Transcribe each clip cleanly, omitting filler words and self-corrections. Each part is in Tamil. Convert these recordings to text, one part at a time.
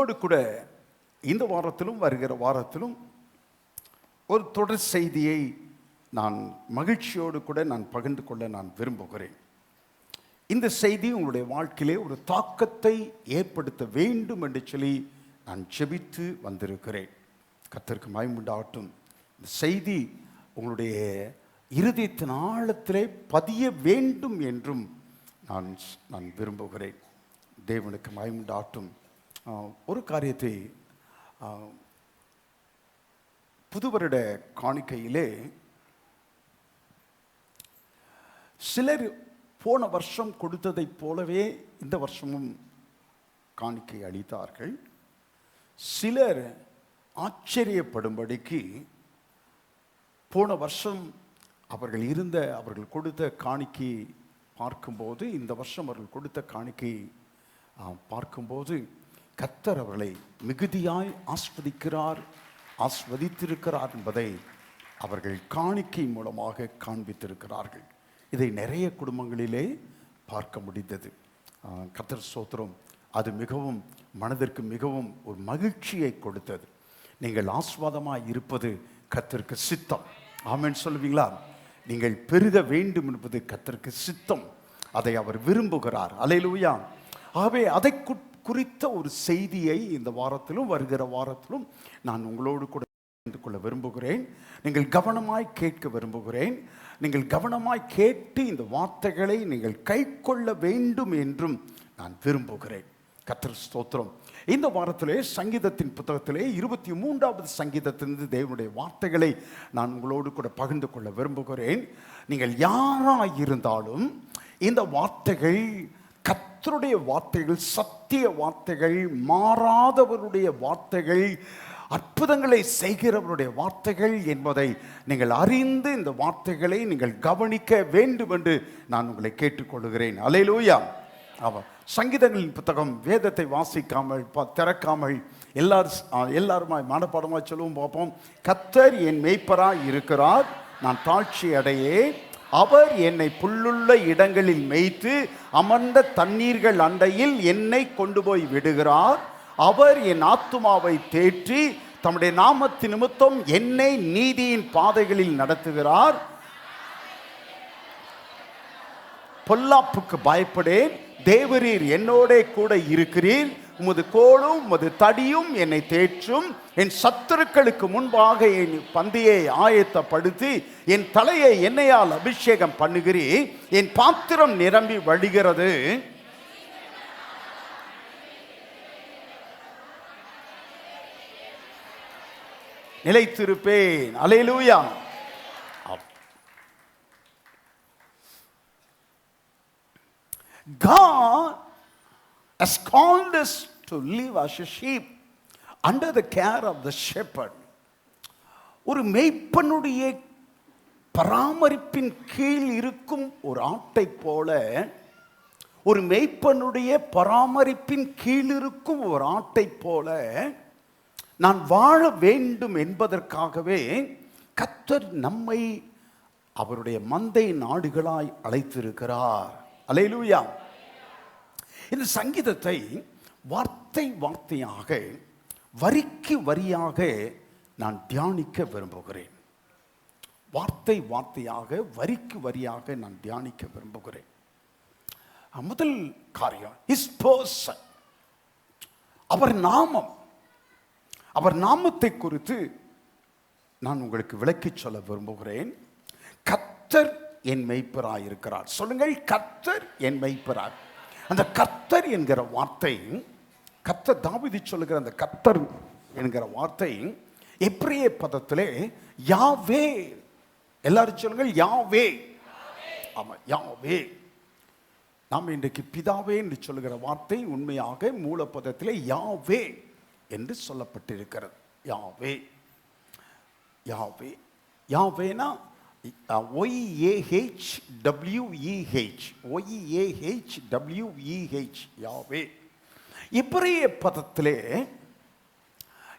உங்களோடு கூட இந்த வாரத்திலும் வருகிற வாரத்திலும் ஒரு தொடர் செய்தியை நான் மகிழ்ச்சியோடு கூட நான் பகிர்ந்து கொள்ள நான் விரும்புகிறேன். இந்த செய்தி உங்களுடைய வாழ்க்கையிலே ஒரு தாக்கத்தை ஏற்படுத்த வேண்டும் என்று சொல்லி நான் ஜெபித்து வந்திருக்கிறேன். கர்த்தருக்கு மகிமை உண்டாகட்டும். இந்த செய்தி உங்களுடைய இருதயத்தின் ஆழத்திலே பதிய வேண்டும் என்றும் நான் விரும்புகிறேன். தேவனுக்கு மகிமை உண்டாகட்டும். ஒரு காரியத்தை புது வருட காணிக்கையிலே சிலர் போன வருஷம் கொடுத்ததைப் போலவே இந்த வருஷமும் காணிக்கை அளித்தார்கள். சிலர் ஆச்சரியப்படும்படிக்கு போன வருஷம் அவர்கள் கொடுத்த காணிக்கை பார்க்கும்போது இந்த வருஷம் அவர்கள் கொடுத்த காணிக்கை பார்க்கும்போது கர்த்தர் அவர்களை மிகுதியாய் ஆஸ்வதித்திருக்கிறார் என்பதை அவர்கள் காணிக்கை மூலமாக காண்பித்திருக்கிறார்கள். இதை நிறைய குடும்பங்களிலே பார்க்க முடிந்தது. கர்த்தர் ஸ்தோத்திரம். அது மிகவும் மனதிற்கு மிகவும் ஒரு மகிழ்ச்சியை கொடுத்தது. நீங்கள் ஆஸ்வாதமாக இருப்பது கர்த்தருக்கு சித்தம். ஆமென் சொல்லுவீங்களா? நீங்கள் பெருக வேண்டும் என்பது கர்த்தருக்கு சித்தம். அதை அவர் விரும்புகிறார். அல்லேலூயா. ஆகவே அதை குறித்த ஒரு செய்தியை இந்த வாரத்திலும் வருகிற வாரத்திலும் நான் உங்களோடு கூட பகிர்ந்து கொள்ள விரும்புகிறேன். நீங்கள் கவனமாய் கேட்க விரும்புகிறேன். நீங்கள் கவனமாய் கேட்டு இந்த வார்த்தைகளை நீங்கள் கை கொள்ள வேண்டும் என்றும் நான் விரும்புகிறேன். கர்த்தர் ஸ்தோத்திரம். இந்த வாரத்திலே சங்கீதத்தின் புத்தகத்திலே 23வது சங்கீதத்திலிருந்து தேவனுடைய வார்த்தைகளை நான் உங்களோடு கூட பகிர்ந்து கொள்ள விரும்புகிறேன். நீங்கள் யாராக இருந்தாலும் இந்த வார்த்தைகள் கர்த்தருடைய வார்த்தைகள், சத்திய வார்த்தைகள், மாறாதவருடைய வார்த்தைகள், அற்புதங்களை செய்கிறவருடைய வார்த்தைகள் என்பதை நீங்கள் அறிந்து இந்த வார்த்தைகளை நீங்கள் கவனிக்க வேண்டும் என்று நான் உங்களை கேட்டுக்கொள்கிறேன். அல்லேலூயா. ஆமாம். சங்கீதங்களின் புத்தகம் வேதத்தை வாசிக்காமல் திறக்காமல் எல்லாருமாய் மனப்பாடமாய் சொல்லுவோம் பார்ப்போம். கர்த்தர் என் மேய்ப்பராய் இருக்கிறார், நான் தாழ்ச்சி அடையே. அவர் என்னை புல்லுள்ள இடங்களில் மேய்த்து அமர்ந்த தண்ணீர்கள் அண்டையில் என்னை கொண்டு போய் விடுகிறார். அவர் என் ஆத்துமாவை தேற்றி தம்முடைய நாமத்தின் நிமித்தம் என்னை நீதியின் பாதைகளில் நடத்துகிறார். பொல்லாப்புக்கு பயப்படேன், தேவரீர் என்னோடே கூட இருக்கிறீர். உமது கோலும் உமது தடியும் என்னை தேற்றும். என் சத்துருக்களுக்கு முன்பாக என் பந்தியை ஆயத்தப்படுத்தி என் தலையை எண்ணெயால் அபிஷேகம் பண்ணுகிறீர். என் பாத்திரம் நிரம்பி வழிகிறது. நிலைத்திருப்பேன். அல்லேலூயா. God has called us to live as a sheep under the care of the shepherd. ஒரு மேய்ப்பனுடைய பராமரிப்பின் கீழ் இருக்கும் ஒரு ஆட்டை போல, ஒரு மேய்ப்பனுடைய பராமரிப்பின் கீழ் இருக்கும் ஒரு ஆட்டை போல நான் வாழ வேண்டும் என்பதற்காகவே கர்த்தர் நம்மை அவருடைய மந்தை நாடுகளாய் அழைத்திருக்கிறார். அல்லேலூயா. இந்த சங்கீதத்தை வார்த்தை வார்த்தையாக, வரிக்கு வரியாக நான் தியானிக்க விரும்புகிறேன். வார்த்தை வார்த்தையாக, வரிக்கு வரியாக நான் தியானிக்க விரும்புகிறேன். முதல் காரியம், ஹிஸ் பர்சன், அவர் நாமம். அவர் நாமத்தை குறித்து நான் உங்களுக்கு விளக்கி சொல்ல விரும்புகிறேன். கர்த்தர் என் மேய்ப்பராய் இருக்கிறார். சொல்லுங்கள், கர்த்தர் என் மேய்ப்பராய். அந்த கர்த்தர் என்கிற வார்த்தை, கர்த்தர் தாவீது சொல்லுகிற அந்த கர்த்தர் என்கிற வார்த்தை எபிரேய பதத்திலே யாவே. எல்லாரும் சொல்லுங்கள், யாவே. ஆமா, யாவே. நாம் இன்றைக்கு பிதாவே என்று சொல்லுகிற வார்த்தை உண்மையாக மூலப்பதத்திலே யாவே என்று சொல்லப்பட்டிருக்கிறது. யாவே. யாவே. யாவேனா YAHWEH, யாவே. எபிரேய பதத்திலே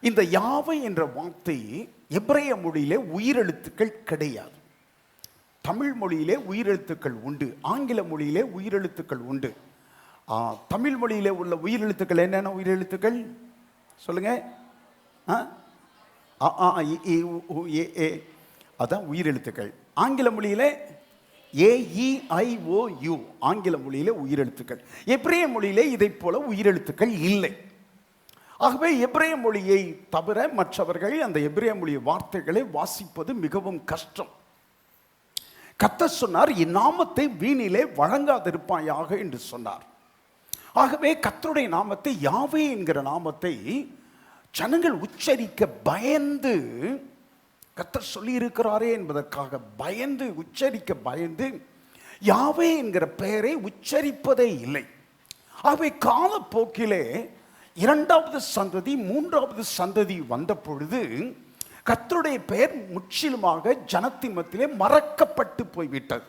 இந்த யாவை என்ற வார்த்தை எபிரேய மொழியிலே உயிரெழுத்துக்கள் கிடையாது. தமிழ் மொழியிலே உயிரெழுத்துக்கள் உண்டு, ஆங்கில மொழியிலே உயிரெழுத்துக்கள் உண்டு. தமிழ் மொழியிலே உள்ள உயிரெழுத்துக்கள் என்னென்ன உயிரெழுத்துக்கள்? சொல்லுங்க. ஆ அ, ஆ, இ, இ, உ, உ, ஏ, ஏ. அதான் உயிரெழுத்துக்கள். ஆங்கில மொழியிலே AEIOU ஆங்கில மொழியிலே உயிரெழுத்துக்கள். எபிரேய மொழியிலே இதை போல உயிரெழுத்துக்கள் இல்லை. ஆகவே எபிரேய மொழியை தவிர மற்றவர்கள் அந்த எபிரேய மொழி வார்த்தைகளை வாசிப்பது மிகவும் கஷ்டம். கர்த்தர் சொன்னார், இந்நாமத்தை வீணிலே வழங்காதிருப்பாயாக என்று சொன்னார். ஆகவே கர்த்தருடைய நாமத்தை, யாவே என்கிற நாமத்தை ஜனங்கள் உச்சரிக்க பயந்து, கர்த்தர் சொல்லி இருக்கிறாரே என்பதற்காக பயந்து, உச்சரிக்க பயந்து யாவே என்கிற பெயரை உச்சரிப்பதே இல்லை. ஆகவே காலப்போக்கிலே இரண்டாவது சந்ததி, மூன்றாவது சந்ததி வந்த பொழுது கர்த்தருடைய பெயர் முற்றிலுமாக ஜனத்தின் மத்தியிலே மறக்கப்பட்டு போய்விட்டது.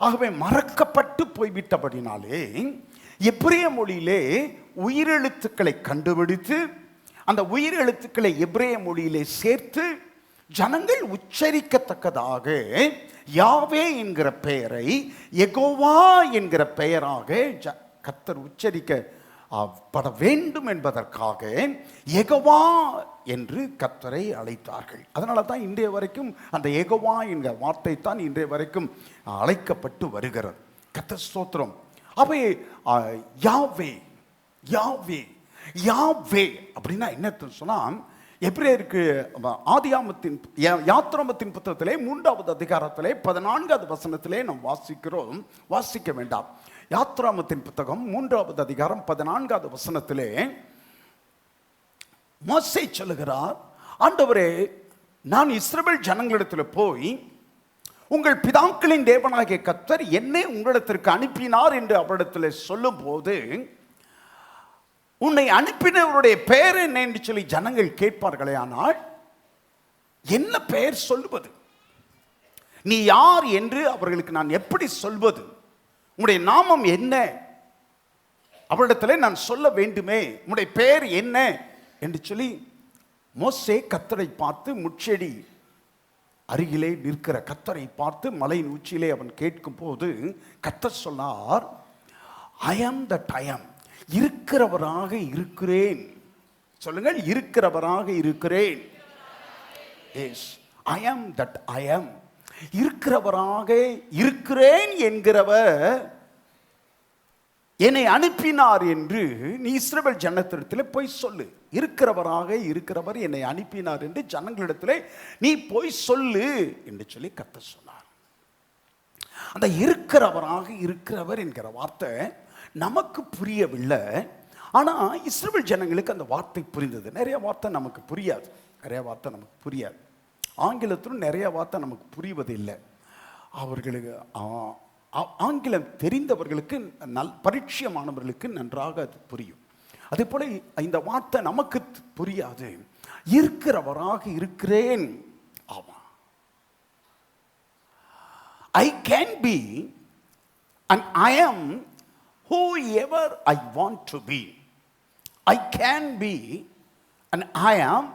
ஆகவே மறக்கப்பட்டு போய்விட்டபடினாலே எபிரேய மொழியிலே உயிரெழுத்துக்களை கண்டுபிடித்து அந்த உயிரெழுத்துக்களை எபிரேய மொழியிலே சேர்த்து ஜனங்கள் உச்சரிக்கத்தக்கதாக யாவே என்கிற பெயரை யெகோவா என்கிற பெயராக கர்த்தர் உச்சரிக்கப்பட வேண்டும் என்பதற்காக யெகோவா என்று கர்த்தரை அழைத்தார்கள். அதனால தான் இன்றைய வரைக்கும் அந்த யெகோவா என்கிற வார்த்தை தான் இன்றைய வரைக்கும் அழைக்கப்பட்டு வருகிறது. கர்த்தர் ஸ்தோத்திரம். அவை யாவே, யாவே, யாவே அப்படின்னா என்ன சொன்னா, எபிரேயருக்கு ஆதியாமத்தின் யாத்ராமத்தின் புத்தகத்திலே 3வது அதிகாரத்திலே 14வது வசனத்திலே நாம் வாசிக்கிறோம். வாசிக்க வேண்டாம். யாத்ராமத்தின் புத்தகம் 3வது அதிகாரம் 14வது வசனத்திலே மோசே சொல்லுகிறார், ஆண்டவரே, நான் இஸ்ரவேல் ஜனங்களிடத்தில் போய் உங்கள் பிதாக்களின் தேவனாகிய கர்த்தர் என்னை உங்களிடத்திற்கு அனுப்பினார் என்று அவரிடத்தில் சொல்லும் போது, உன்னை அனுப்பினவருடைய பெயர் என்ன என்று சொல்லி ஜனங்கள் கேட்பார்களே, ஆனால் என்ன பெயர் சொல்லுவது? நீ யார் என்று அவர்களுக்கு நான் எப்படி சொல்வது? உன்னுடைய நாமம் என்ன? அவரிடத்தில் நான் சொல்ல வேண்டுமே, உன்னுடைய பெயர் என்ன என்று சொல்லி மோசே கர்த்தரை பார்த்து, முட்செடி அருகிலே நிற்கிற கர்த்தரை பார்த்து மலையின் உச்சியிலே அவன் கேட்கும் போது கர்த்தர் சொன்னார், ஐ ஆம் தட் ஐ ஆம், இருக்கிறவராக இருக்கிறேன். சொல்லுங்கள், இருக்கிறவராக இருக்கிறேன். எஸ், ஐ ஆம் தட் ஐ ஆம், இருக்கிறவராக இருக்கிறேன் என்கிறவர் என்னை அனுப்பினார் என்று நீ இஸ்ரவேல் ஜனத்திடத்தில் போய் சொல்லு. இருக்கிறவராக இருக்கிறவர் என்னை அனுப்பினார் என்று ஜனங்களிடத்தில் நீ போய் சொல்லு என்று சொல்லி கர்த்தர் சொன்னார். அந்த இருக்கிறவராக இருக்கிறவர் என்கிற வார்த்தை நமக்கு புரியவில்லை. ஆனால் இஸ்ரவேல் ஜனங்களுக்கு அந்த வார்த்தை புரிந்தது. நிறைய வார்த்தை நமக்கு புரியாது, நிறைய வார்த்தை நமக்கு புரியாது. ஆங்கிலத்திலும் நிறைய வார்த்தை நமக்கு புரிவதில்லை. அவர்களுக்கு ஆங்கிலம் தெரிந்தவர்களுக்கு பரிச்சயமானவர்களுக்கு நன்றாக அது புரியும். அதே போல இந்த வார்த்தை நமக்கு புரியாது. இருக்கிறவராக இருக்கிறேன். ஆமா, I can be and I ஆம் whoever I want to be. I can be and I am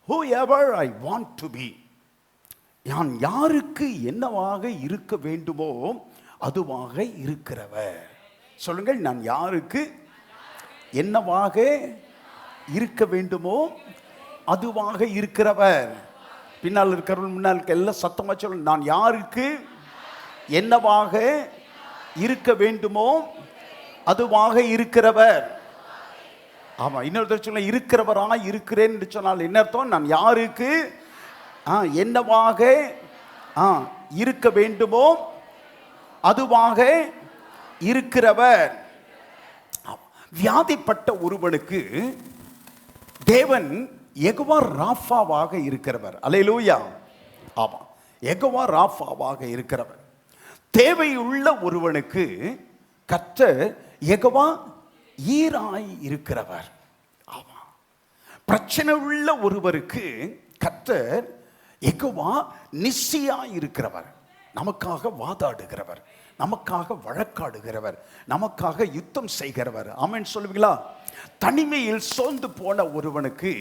whoever I want to be. நான் யாருக்கு என்னவாக இருக்க வேண்டுமோ அதுவாக இருக்கிறவர். சொல்லுங்கள், நான் யாருக்கு என்னவாக இருக்க வேண்டுமோ அதுவாக இருக்கிறவர். பின்னால் இருக்கிறவர்கள் முன்னால் எல்லாம் சத்தமா சொல்லுங்க, நான் யாருக்கு என்னவாக இருக்க வேண்டுமோ அதுவாக இருக்கிறவர். ஆமா, இன்னொரு சொல்ல, இருக்கிறவராக இருக்கிறேன் என்று சொன்னால் என்ன அர்த்தம்? நான் யாருக்கு என்னவாக இருக்க வேண்டுமோ அதுவாக இருக்கிறவர். வியாதிப்பட்ட ஒருவனுக்கு தேவன் யெகோவா ராஃபாவாக இருக்கிறவர். அல்லேலூயா. ஆமா, யெகோவா ராஃபாவாக இருக்கிறவர். தேவையுள்ள ஒருவனுக்கு கர்த்தர் யெகோவா ஈராய் இருக்கிறவர். ஆமா, பிரச்சனை உள்ள ஒருவருக்கு கர்த்தர் யெகோவா நிசியாய் இருக்கிறவர். நமக்காக வாதாடுகிறவர், நமக்காக வழக்காடுகிறவர், நமக்காக யுத்தம் செய்கிறவர். ஆமென் சொல்லுவீங்களா? தனிமையில் சோர்ந்து போன ஒருவனுக்கு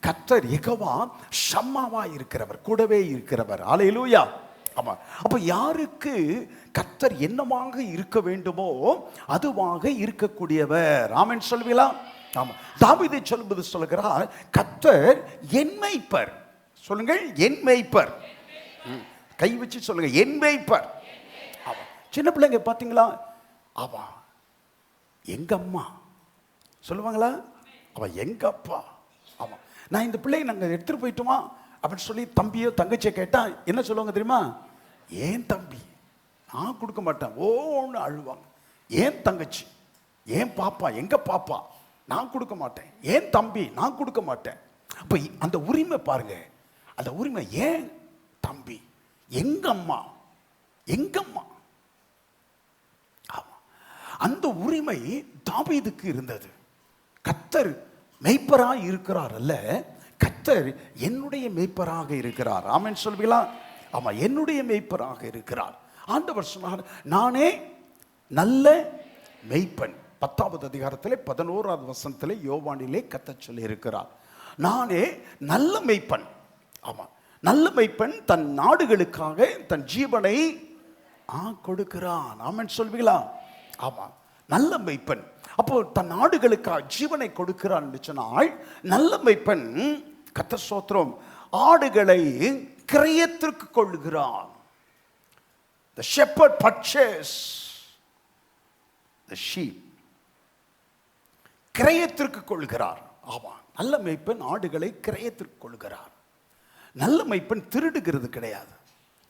கர்த்தர் யெகோவா ஷம்மாவா இருக்கிறவர், கூடவே இருக்கிறவர். அல்லேலூயா. ஆமா, அப்ப யாருக்கு கர்த்தர் என்னவாக இருக்க வேண்டுமோ அதுவாக இருக்கக்கூடியவர். ஆமென் சொல்லுவீங்களா? ஆமா, தாவீது சொல்லும்போது சொல்லுகிறார், கர்த்தர் என் மேய்ப்பர். சொல்லுங்கள், என் மேய்ப்பர். கை வச்சு சொல்லுங்க, என் மேய்ப்பர். ஆமா, சின்ன பிள்ளைங்க பாத்தீங்களா, ஆமா எங்க அம்மா சொல்லுவாங்களா, அவ எங்க அப்பா. ஆமா, நான் இந்த பிள்ளையை நாங்க எடுத்துட்டு போயிட்டோமா அப்படின்னு சொல்லி தம்பியோ தங்கச்சியை கேட்டா என்ன சொல்லுவாங்க தெரியுமா, ஏன் தம்பி, நான் கொடுக்க மாட்டேன், ஓன்னு அழுவாங்க. ஏன் தங்கச்சி, ஏன் பாப்பா, எங்க பாப்பா, நான் கொடுக்க மாட்டேன். ஏன் தம்பி, நான் கொடுக்க மாட்டேன். அப்ப அந்த உரிமை பாருங்க, அந்த உரிமை. ஏன் தம்பி, எங்க அம்மா, எங்க அம்மா. ஆமா, அந்த உரிமை தாவீதுக்கு இருந்தது. கர்த்தர் மேய்ப்பராக இருக்கிறார் அல்ல, கர்த்தர் என்னுடைய மேய்ப்பராக இருக்கிறார். ஆமென் சொல்வீங்களா? ஆமா, என்னுடைய மேய்ப்பராக இருக்கிறார். ஆண்டவர் சொன்னார், நானே நல்ல மேய்ப்பன். 10வது அதிகாரத்திலே 11வது வசனத்திலே யோவானிலே கர்த்தர் சொல்லி இருக்கிறார், நானே நல்ல மேய்ப்பன். ஆமா, நல்ல மேய்ப்பன் தன் நாடுகளுக்காக தன் ஜீவனை கொடுக்கிறான். ஆமென் சொல்வீங்களா? ஆமா, நல்ல மேய்ப்பன் அப்போ தன் நாடுகளுக்காக ஜீவனை கொடுக்கிறான் என்று சொன்னால், நல்ல மேய்ப்பன் கர்த்தர் ஸ்தோத்திரம் ஆடுகளை கிரயத்திற்கு கொள்கிறான். The shepherd purchase the sheep. கிரயத்திற்கு கொள்கிறார். ஆமா, நல்ல மேய்ப்பன் ஆடுகளை கிரயத்திற்கு கொள்கிறார். நல்ல மேய்ப்பன் திருடுகிறது கிடையாது.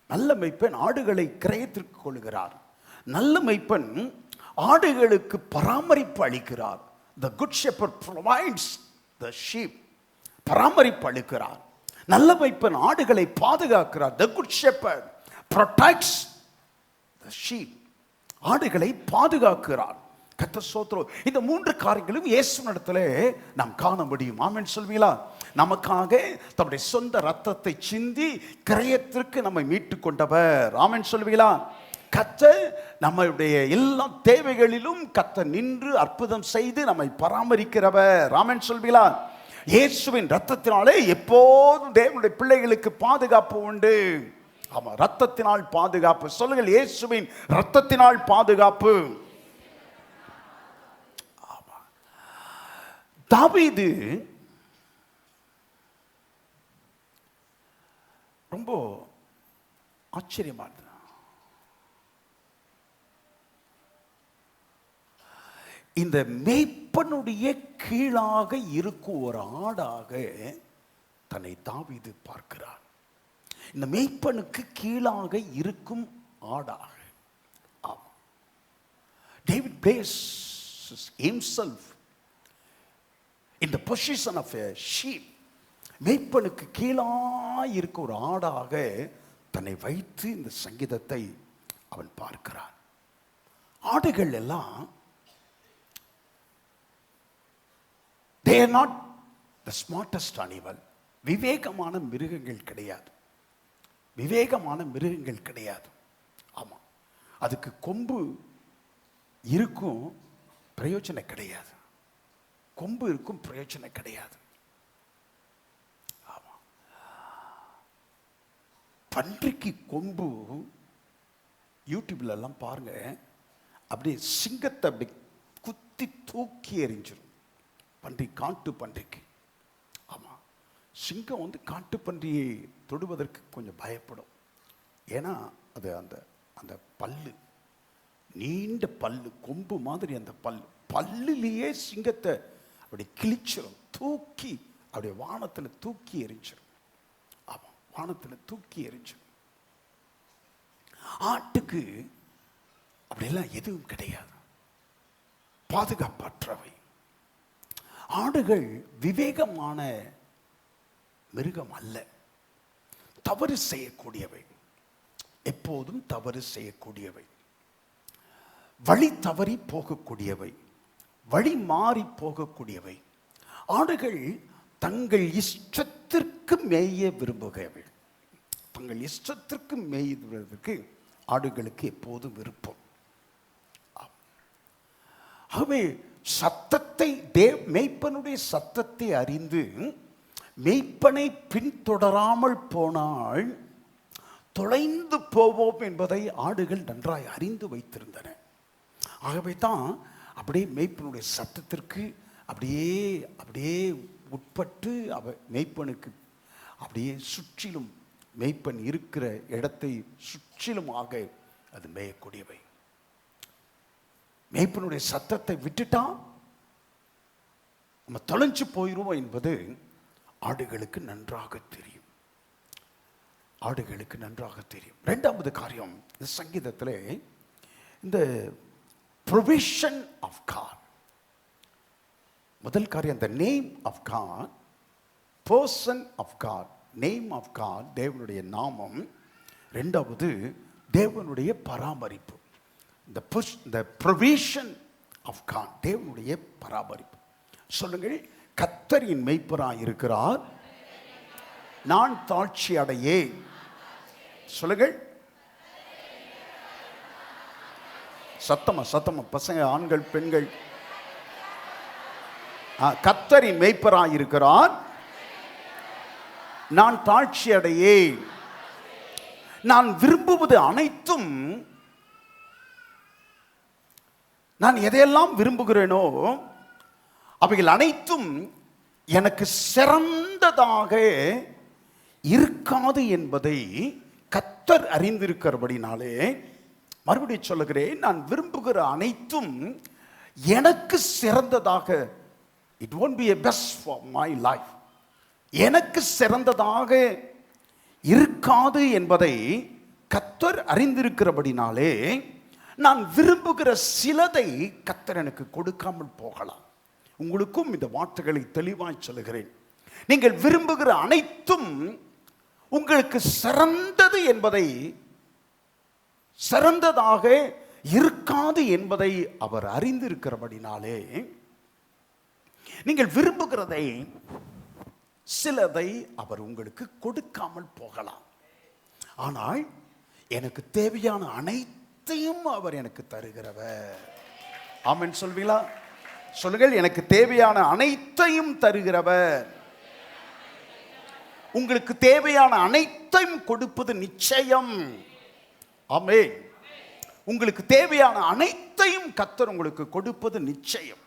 நல்ல மேய்ப்பன் ஆடுகளை கிரயத்திற்கு கொள்கிறார். நல்ல மேய்ப்பன் ஆடுகளுக்கு பராமரிப்பு அளிக்கிறார். The good shepherd provides the sheep. பராமரிப்பு அளிக்கிறார். நல்ல மேய்ப்பன் ஆடுகளை பாதுகாக்கிறார். The good shepherd protects the sheep. ஆடுகளை பாதுகாக்கிறார். கர்த்தர் ஸ்தோத்திரம். இந்த 3 காரியங்களும் இயேசுவினிடத்திலே நாம் காண முடியும். ஆமென் சொல்வீங்களா? நமக்காக தம்முடைய சொந்த ரத்தத்தை சிந்தி கிரயத்திற்கு நம்மை மீட்டு கொண்டவர். ஆமென் சொல்வீங்களா? கர்த்தர் நம்முடைய எல்லா தேவைகளிலும் கர்த்தர் நின்று அற்புதம் செய்து நம்மை பராமரிக்கிறவர். ஆமென் சொல்வீங்களா? இயேசுவின் ரத்தத்தினாலே எப்போதும் தேவனுடைய பிள்ளைகளுக்கு பாதுகாப்பு உண்டு. ஆமா, ரத்தத்தினால் பாதுகாப்பு. சொல்லுங்கள், இயேசுவின் ரத்தத்தினால் பாதுகாப்பு. ஆமா, தாவீது ரொம்ப ஆச்சரியமானது. இந்த மேய்ப்பனுடைய கீழாக இருக்கும் ஒரு ஆடாக தன்னை தாவீது பார்க்கிறார். இந்த மேய்ப்பனுக்கு கீழாக இருக்கும் ஆடாக. David places himself in the position of a sheep. மேய்ப்பனுக்கு கீழாக இருக்க ஒரு ஆடாக தன்னை வைத்து இந்த சங்கீதத்தை அவன் பார்க்கிறான். ஆடுகள் எல்லாம் they are not the smartest animal. விவேகமான மிருகங்கள் கிடையாது. விவேகமான மிருகங்கள் கிடையாது. ஆமா, அதுக்கு கொம்பு இருக்கும், பிரயோஜனம் கிடையாது. கொம்பு இருக்கும், பிரயோஜனம் கிடையாது. ஆமா, பன்றிக்கு கொம்பு யூடியூப்ல எல்லாம் பாருங்க, அப்படியே சிங்கத்தை அப்படி குத்தி தூக்கி எறிஞ்சிடும். பன்றி, காட்டு பன்றிக்கு. ஆமா, சிங்கம் வந்து காட்டு பன்றியை தொடுவதற்கு கொஞ்சம் பயப்படும். ஏன்னா அது அந்த அந்த பல்லு, நீண்ட பல்லு, கொம்பு மாதிரி அந்த பல்லுலேயே சிங்கத்தை அப்படி கிழிச்சிடும், தூக்கி அப்படியே வானத்தில் தூக்கி எரிஞ்சிடும். ஆமா, வானத்தில் தூக்கி எரிஞ்சிடும். ஆட்டுக்கு அப்படியெல்லாம் எதுவும் கிடையாது, பாதுகாப்பற்றவை. ஆடுகள் விவேகமான மிருகம் அல்ல, தவறு செய்யக்கூடியவை, எப்போதும் தவறு செய்யக்கூடியவை, வழி தவறி போகக்கூடியவை, வழி மாறி போகக்கூடியவை. ஆடுகள் தங்கள் இஷ்டத்திற்கு மேய விரும்புகிறவை. தங்கள் இஷ்டத்திற்கு மேய்வதற்கு ஆடுகளுக்கு எப்போதும் விருப்பம். ஆகவே சத்தத்தை, மேய்ப்பனுடைய சத்தத்தை அறிந்து மேய்ப்பனை பின்தொடராமல் போனால் தொலைந்து போவோம் என்பதை ஆடுகள் நன்றாய் அறிந்து வைத்திருந்தன. ஆகவே தான் அப்படியே மேய்ப்பனுடைய சத்தத்திற்கு அப்படியே அப்படியே உட்பட்டு மேய்ப்பனுக்கு அப்படியே சுற்றிலும் மேய்ப்பன் இருக்கிற இடத்தை சுற்றிலுமாக அது மேயக்கூடியவை. மேய்ப்பனுடைய சத்தத்தை விட்டுட்டா நம்ம தொலைஞ்சு போயிடுவோம் என்பது ஆடுகளுக்கு நன்றாக தெரியும். ஆடுகளுக்கு நன்றாக தெரியும். இரண்டாவது காரியம், இந்த சங்கீதத்திலே இந்த ப்ரொவிஷன் ஆஃப் காட். முதல் காரியம் the name of God, person of God, name of God, தேவனுடைய நாமம். ரெண்டாவது தேவனுடைய பராமரிப்பு, the provision of God, தேவனுடைய பராமரிப்பு. சொல்லுங்கள், கர்த்தரின் மேய்ப்பராய் இருக்கிறார், நான் தாழ்ச்சி அடையேன். சொல்லுங்கள் சத்தமா சத்தமா, பசங்க, ஆண்கள், பெண்கள். கர்த்தரின் மேய்ப்பராய் இருக்கிறார், நான் தாழ்ச்சி அடையேன். நான் விரும்புவது அனைத்தும், நான் எதையெல்லாம் விரும்புகிறேனோ அவைகள் அனைத்தும் எனக்கு சிறந்ததாக இருக்காது என்பதை கர்த்தர் அறிந்திருக்கிறபடினாலே, மறுபடியும் சொல்லுகிறேன், நான் விரும்புகிற அனைத்தும் எனக்கு சிறந்ததாக, it won't be a best for my life, எனக்கு சிறந்ததாக இருக்காது என்பதை கர்த்தர் அறிந்திருக்கிறபடினாலே, நான் விரும்புகிற சிலதை கர்த்தர் எனக்கு கொடுக்காமல் போகலாம். உங்களுக்கும் இந்த வார்த்தைகளை தெளிவாய் சொல்லுகிறேன். நீங்கள் விரும்புகிற அனைத்தும் உங்களுக்கு சிறந்தது என்பதை, சிறந்ததாக இருக்காது என்பதை அவர் அறிந்திருக்கிறபடினாலே, நீங்கள் விரும்புகிறதை, சிலதை அவர் உங்களுக்கு கொடுக்காமல் போகலாம். ஆனால் எனக்கு தேவையான அனைத்தையும் அவர் எனக்கு தருகிறவர். ஆமென் சொல்வீங்களா? சொல்லுங்கள், எனக்கு தேவையான அனைத்தையும் தருகிறவர். உங்களுக்கு தேவையான அனைத்தையும் கொடுப்பது நிச்சயம். ஆமென். உங்களுக்கு தேவையான அனைத்தையும் கர்த்தர் உங்களுக்கு கொடுப்பது நிச்சயம்.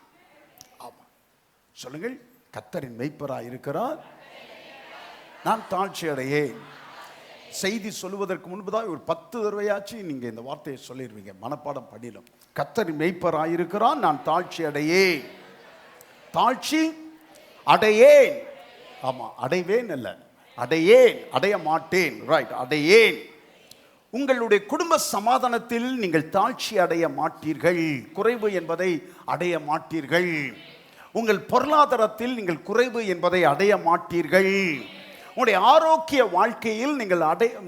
ஆமா, சொல்லுங்கள், கர்த்தரின் மேய்ப்பராய் இருக்கிறார், நான் தாழ்ச்சி அடையேன். செய்தி சொல்லுவதற்கு முன்புதான் ஒரு 10 தடவையாச்சு நீங்க இந்த வார்த்தையை சொல்லிடுவீங்க, மனப்பாடம் பண்ணிடும். கர்த்தரின் மேய்ப்பராய் இருக்கிறான், நான் தாழ்ச்சி அடையேன். தாழ்ச்சி அடையேன். ஆமா, அடைவேன் அல்ல, அடையேன், அடைய மாட்டேன். ரைட், அடையேன். உங்களுடைய குடும்ப சமாதானத்தில் நீங்கள் தாழ்ச்சி அடைய மாட்டீர்கள், குறைவு என்பதை அடைய மாட்டீர்கள். உங்கள் பொருளாதாரத்தில் நீங்கள் குறைவு என்பதை அடைய மாட்டீர்கள். உங்களுடைய ஆரோக்கிய வாழ்க்கையில்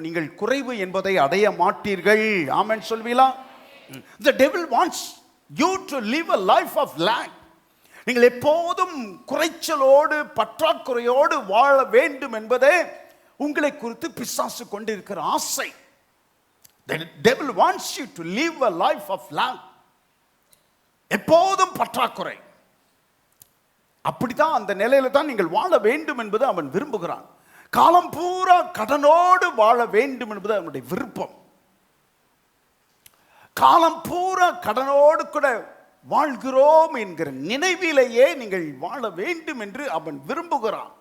நீங்கள் குறைவு என்பதை அடைய மாட்டீர்கள். ஆமென் சொல்வீங்களா? The devil wants you to live a life of lack. நீங்கள் எப்போதும் குறைச்சலோடு, பற்றாக்குறையோடு வாழ வேண்டும் என்பதே உங்களை குறித்து பிசாசு கொண்டிருக்கிற ஆசை. The devil wants you to live a life of lack. எப்போதும் பற்றாக்குறை. அப்படித்தான், அந்த நிலையில தான் நீங்கள் வாழ வேண்டும் என்பது அவன் விரும்புகிறான். காலம் பூரா கடனோடு வாழ வேண்டும் என்பது அவனுடைய விருப்பம். காலம் பூரா கடனோடு கூட வாழ்கிறோம் என்கிற நினைவிலேயே நீங்கள் வாழ வேண்டும் என்று அவன் விரும்புகிறான்.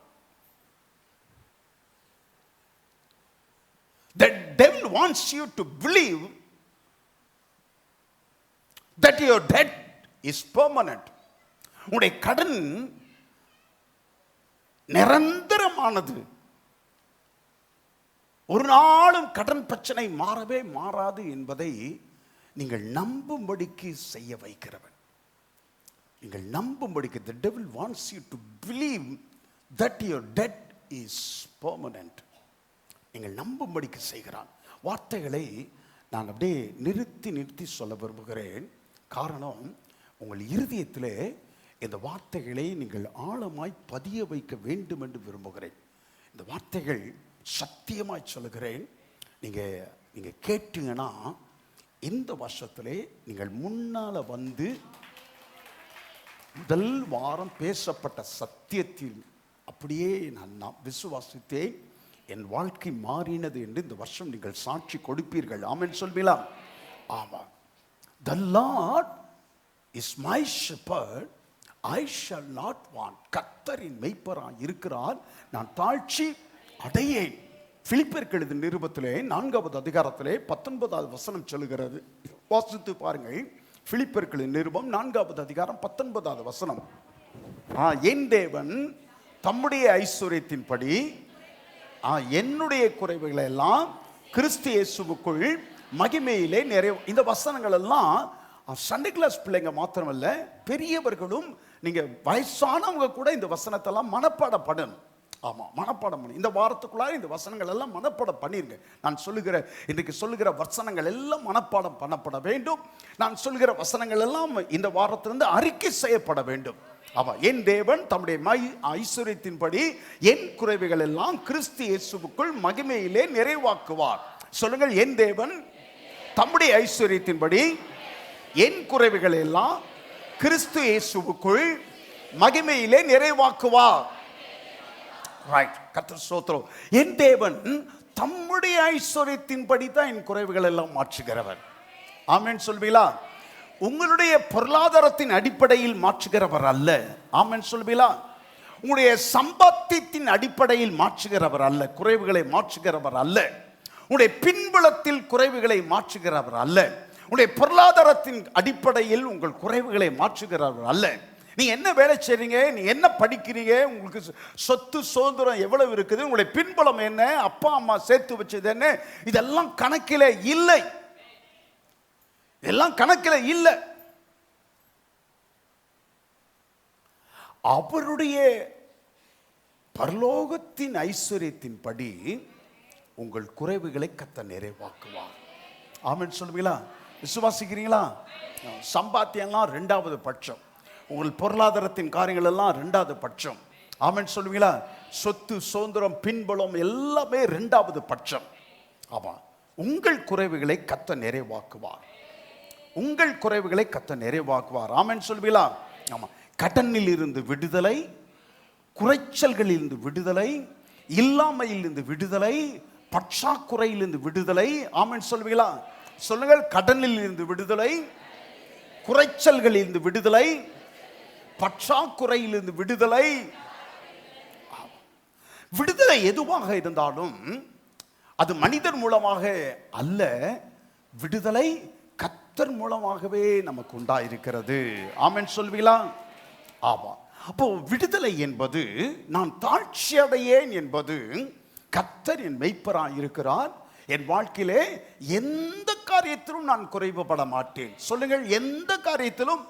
The devil wants you to believe that your debt is permanent. உங்களுடைய கடன் நிரந்தரமானது, ஒரு நாளும் கடன் பிரச்சனை மாறவே மாறாது என்பதை நீங்கள் நம்பும்படிக்கு செய்ய வைக்கிறவன். நீங்கள் நம்பும்படிக்கு, the devil wants you to believe that your debt is permanent. நீங்கள் நம்பும்படிக்கு செய்கிறான். வார்த்தைகளை நான் அப்படியே நிறுத்தி சொல்ல விரும்புகிறேன். காரணம், உங்கள் இருதயத்திலே இந்த வார்த்தைகளை நீங்கள் ஆழமாய் பதிய வைக்க வேண்டும் என்று விரும்புகிறேன். இந்த வார்த்தைகள் சத்தியமாய் சொல்லுகிறேன், நீங்க கேட்டீங்கன்னா இந்த வருஷத்திலே நீங்கள் முன்னால வந்து முதல் வாரம் பேசப்பட்ட சத்தியத்தில் அப்படியே நான் விசுவாசித்தேன், என் வாழ்க்கை மாறினது என்று இந்த வருஷம் நீங்கள் சாட்சி கொடுப்பீர்கள். ஆமென் சொல்வீங்களா? ஆமா. The Lord is my shepherd, I shall not want. கர்த்தரின் மெய்ப்பராய் இருக்கிறார், நான் தாழ்ச்சி அடையேன். பிலிப்பியருக்கு எழுதின நிருபத்திலே 4வது அதிகாரத்திலே 19வது வசனம் சொல்லுகிறது. வாசித்து பாருங்கள். பிலிப்பியருக்கு எழுதின நிருபம் 4வது அதிகாரம் 19வது வசனம். என் தேவன் தம்முடைய ஐஸ்வரியத்தின்படி என்னுடைய குறைவுகளை எல்லாம் கிறிஸ்து இயேசுவுக்குள் மகிமையிலே நிறைவு. இந்த வசனங்கள் எல்லாம் சண்டே கிளாஸ் பிள்ளைங்க மாத்திரமல்ல, பெரியவர்களும் நீங்க வயசானவங்க கூட இந்த வசனத்தெல்லாம் மனப்பாடம் பண்ணணும். ஆமா, மனப்பாடம் பண்ணி இந்த வாரத்துக்குள்ளார இந்த வசனங்கள் எல்லாம் மனப்பாடம் பண்ணிருங்க. நான் சொல்லுகிற இன்றைக்கு சொல்லுகிற வசனங்கள் எல்லாம் மனப்பாடம் பண்ணப்பட வேண்டும். நான் சொல்லுகிற வசனங்கள் எல்லாம் இந்த வாரத்திலிருந்து அறிக்கை செய்யப்பட வேண்டும். ஆமா, என் தேவன் தம்முடைய ஐஸ்வரியத்தின்படி என் குறைவுகள் எல்லாம் கிறிஸ்து இயேசுவுக்குள் மகிமையிலே நிறைவாக்குவார். சொல்லுங்கள், என் தேவன் தம்முடைய ஐஸ்வரியத்தின்படி என் குறைவுகள் எல்லாம் கிறிஸ்து இயேசுவுக்குள் மகிமையிலே நிறைவாக்குவார். ரைட், கர்த்தர் ஸ்தோத்திரம். என் தேவன் தம்முடைய ஐஸ்வரியத்தின்படி தான் என் குறைவுகள் எல்லாம் மாற்றுகிறவர். ஆமென் சொல்வீங்களா? உங்களுடைய பொருளாதாரத்தின் அடிப்படையில் மாற்றுகிறவர் அல்ல. ஆமென் சொல்வீங்களா? உங்களுடைய சம்பாத்தியத்தின் அடிப்படையில் மாற்றுகிறவர் அல்ல, குறைவுகளை மாற்றுகிறவர் அல்ல. உங்களுடைய பின்புலத்தில் குறைவுகளை மாற்றுகிறவர் அல்ல. உங்களுடைய பொருளாதாரத்தின் அடிப்படையில் உங்கள் குறைவுகளை மாற்றுகிறவர் அல்ல. நீங்க என்ன வேலை செய்றீங்க, நீ என்ன படிக்கிறீங்க, உங்களுக்கு சொத்து சுதந்திரம் எவ்வளவு இருக்குது, உங்களுடைய பின்புலம் என்ன, அப்பா அம்மா சேர்த்து வச்சது என்ன, இதெல்லாம் கணக்கில இல்லை. இதெல்லாம் கணக்கில் இல்லை. அவருடைய பரலோகத்தின் ஐஸ்வரியத்தின்படி உங்கள் குறைவுகளை கர்த்தர் நிறைவாக்குவார். ஆமென் சொல்லுவீங்களா? விசுவாசிக்கிறீங்களா? சம்பாத்தியம்லாம் 2வது பட்சம், உங்கள் பொருளாதாரத்தின் காரியங்கள் எல்லாம் 2வது பட்சம். ஆமென் சொல்லுவீங்களா? சொத்து சுதந்திரம் பின்புலம் எல்லாமே 2வது பட்சம். ஆமா, உங்கள் குறைவுகளை கர்த்தர் நிறைவாக்குவார். உங்கள் குறைவுகளை கர்த்தர் நிறைவாக்குவார். ஆமென் சொல்வீங்களா? ஆமா, கடனில் இருந்து விடுதலை, குறைச்சல்களில் இருந்து விடுதலை, இல்லாமையில் இருந்து விடுதலை, பற்றாக்குறையிலிருந்து விடுதலை. ஆமென் சொல்வீங்களா? சொல்லுங்கள், கடனில் இருந்து விடுதலை, குறைச்சல்களில் இருந்து விடுதலை, பற்றாக்குறையிலிருந்து விடுதலை. விடுதலை எதுவாக இருந்தாலும் அது மனிதர் மூலமாக அல்ல, விடுதலை கர்த்தர் மூலமாகவே நமக்கு உண்டாயிருக்கிறது. ஆமென் சொல்வீங்களா? ஆமா. அப்போ விடுதலை என்பது, நான் தாழ்ச்சி அடையேன் என்பது, கர்த்தர் என் மெய்ப்பராய் இருக்கிறார், என் வாழ்க்கையிலே எந்த காரியத்திலும் நான் குறைவுபட மாட்டேன். சொல்லுங்கள், எந்த காரியத்திலும்